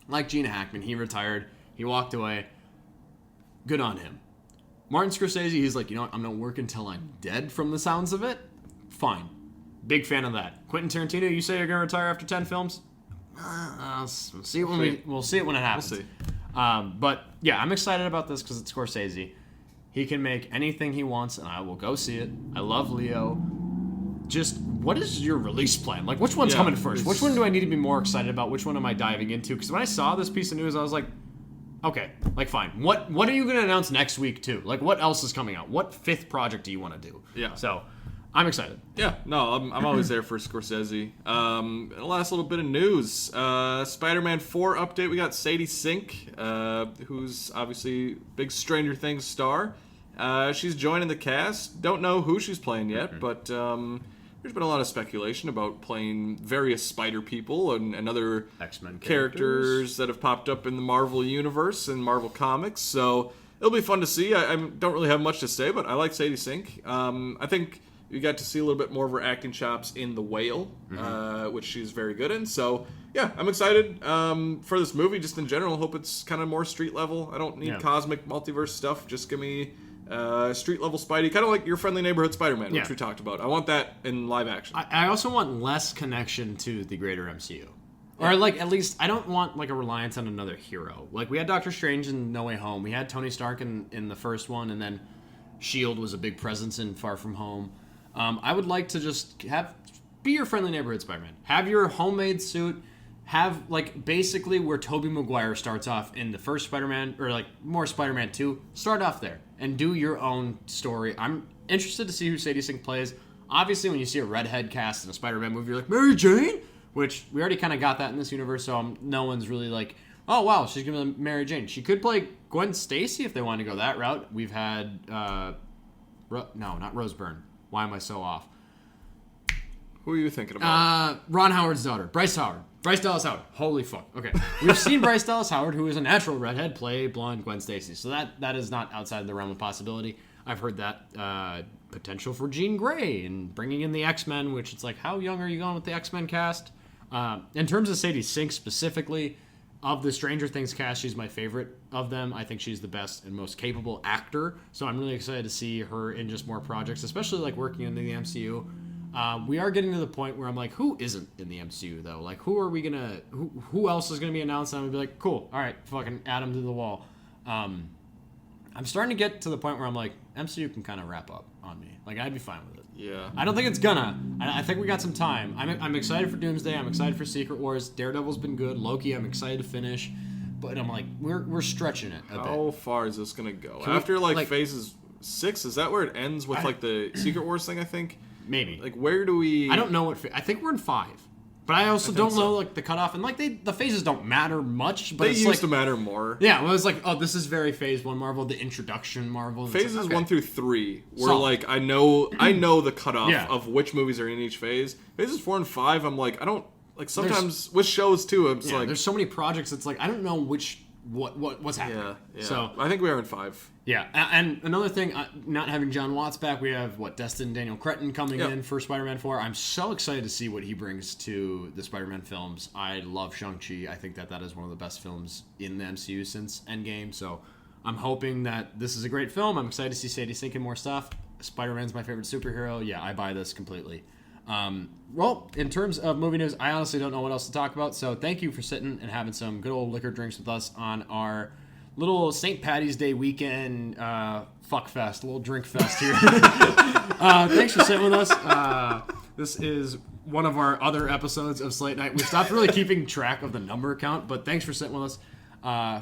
Like Gene Hackman, he retired, he walked away. Good on him. Martin Scorsese, he's like, you know what? I'm gonna work until I'm dead. From the sounds of it, fine. Big fan of that. Quentin Tarantino, you say you're gonna retire after 10 films? We'll see it when it happens. We'll see. But yeah, I'm excited about this because it's Scorsese. He can make anything he wants, and I will go see it. I love Leo. Just, what is your release plan? Like, which one's coming first? Which one do I need to be more excited about? Which one am I diving into? Because when I saw this piece of news, I was like, okay, like, fine. What are you going to announce next week, too? Like, what else is coming out? What 5th project do you want to do? Yeah. So, I'm excited. Yeah, no, I'm always there for Scorsese. The last little bit of news. Spider-Man 4 update. We got Sadie Sink, who's obviously big Stranger Things star. She's joining the cast. Don't know who she's playing yet, but there's been a lot of speculation about playing various Spider people and other X-Men characters that have popped up in the Marvel universe and Marvel comics. So it'll be fun to see. I don't really have much to say, but I like Sadie Sink. I think you got to see a little bit more of her acting chops in The Whale, which she's very good in. So, yeah, I'm excited for this movie just in general. Hope it's kind of more street level. I don't need cosmic multiverse stuff. Just give me street level Spidey, kind of like Your Friendly Neighborhood Spider-Man, which we talked about. I want that in live action. I also want less connection to the greater MCU. Or, like, at least, I don't want, like, a reliance on another hero. Like, we had Doctor Strange in No Way Home. We had Tony Stark in the first one, and then S.H.I.E.L.D. was a big presence in Far From Home. I would like to just be your friendly neighborhood Spider-Man. Have your homemade suit. Have, like, basically where Tobey Maguire starts off in the first Spider-Man, or, like, more Spider-Man 2. Start off there and do your own story. I'm interested to see who Sadie Sink plays. Obviously, when you see a redhead cast in a Spider-Man movie, you're like, Mary Jane? Which, we already kind of got that in this universe, so no one's really like, oh, wow, she's going to be Mary Jane. She could play Gwen Stacy if they want to go that route. We've had, no, not Rose Byrne. Why am I so off? Who are you thinking about? Ron Howard's daughter, Bryce Howard. Bryce Dallas Howard. Holy fuck. Okay. We've seen Bryce Dallas Howard, who is a natural redhead, play blonde Gwen Stacy. So that is not outside the realm of possibility. I've heard that potential for Jean Grey and bringing in the X-Men, which it's like, how young are you going with the X-Men cast? In terms of Sadie Sink specifically, of the Stranger Things cast, she's my favorite of them. I think she's the best and most capable actor. So I'm really excited to see her in just more projects, especially like working in the MCU. We are getting to the point where I'm like, who isn't in the MCU though? Like, who else is gonna be announced? And I'm gonna be like, cool, all right, fucking add them to the wall. I'm starting to get to the point where I'm like, MCU can kind of wrap up on me. Like, I'd be fine with it. Yeah. I don't think it's gonna. I think we got some time. I'm excited for Doomsday. I'm excited for Secret Wars. Daredevil's been good. Loki, I'm excited to finish. But I'm like, we're stretching it a bit. How far is this gonna go? After phases 6, is that where it ends with like the Secret Wars thing? I think maybe. Like, where do we? I don't know what. I think we're in 5. But I also don't know like the cutoff, and like the phases don't matter much. But they it's used to matter more. Yeah, well, it's like, oh, this is very Phase 1 Marvel, the introduction Marvel. Phases like, okay. 1 through 3, where like I know the cutoff of which movies are in each phase. Phases 4 and 5, I'm like, I don't like sometimes with shows too. It's like there's so many projects. It's like I don't know what's happening. Yeah. So I think we are in 5. Yeah, and another thing, not having John Watts back, we have Destin Daniel Cretton coming in for Spider-Man 4. I'm so excited to see what he brings to the Spider-Man films. I love Shang-Chi. I think that is one of the best films in the MCU since Endgame. So I'm hoping that this is a great film. I'm excited to see Sadie Sink in more stuff. Spider-Man's my favorite superhero. Yeah, I buy this completely. Well, in terms of movie news, I honestly don't know what else to talk about. So thank you for sitting and having some good old liquor drinks with us on our little St. Paddy's Day weekend fuck fest, a little drink fest here. Thanks for sitting with us. This is one of our other episodes of Slate Night. We stopped really keeping track of the number count, but thanks for sitting with us.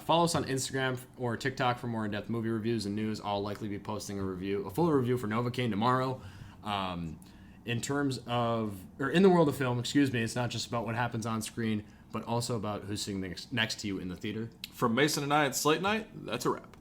Follow us on Instagram or TikTok for more in-depth movie reviews and news. I'll likely be posting a full review for Novocaine tomorrow. In the world of film, it's not just about what happens on screen, but also about who's sitting next to you in the theater. From Mason and I at Slate Night, that's a wrap.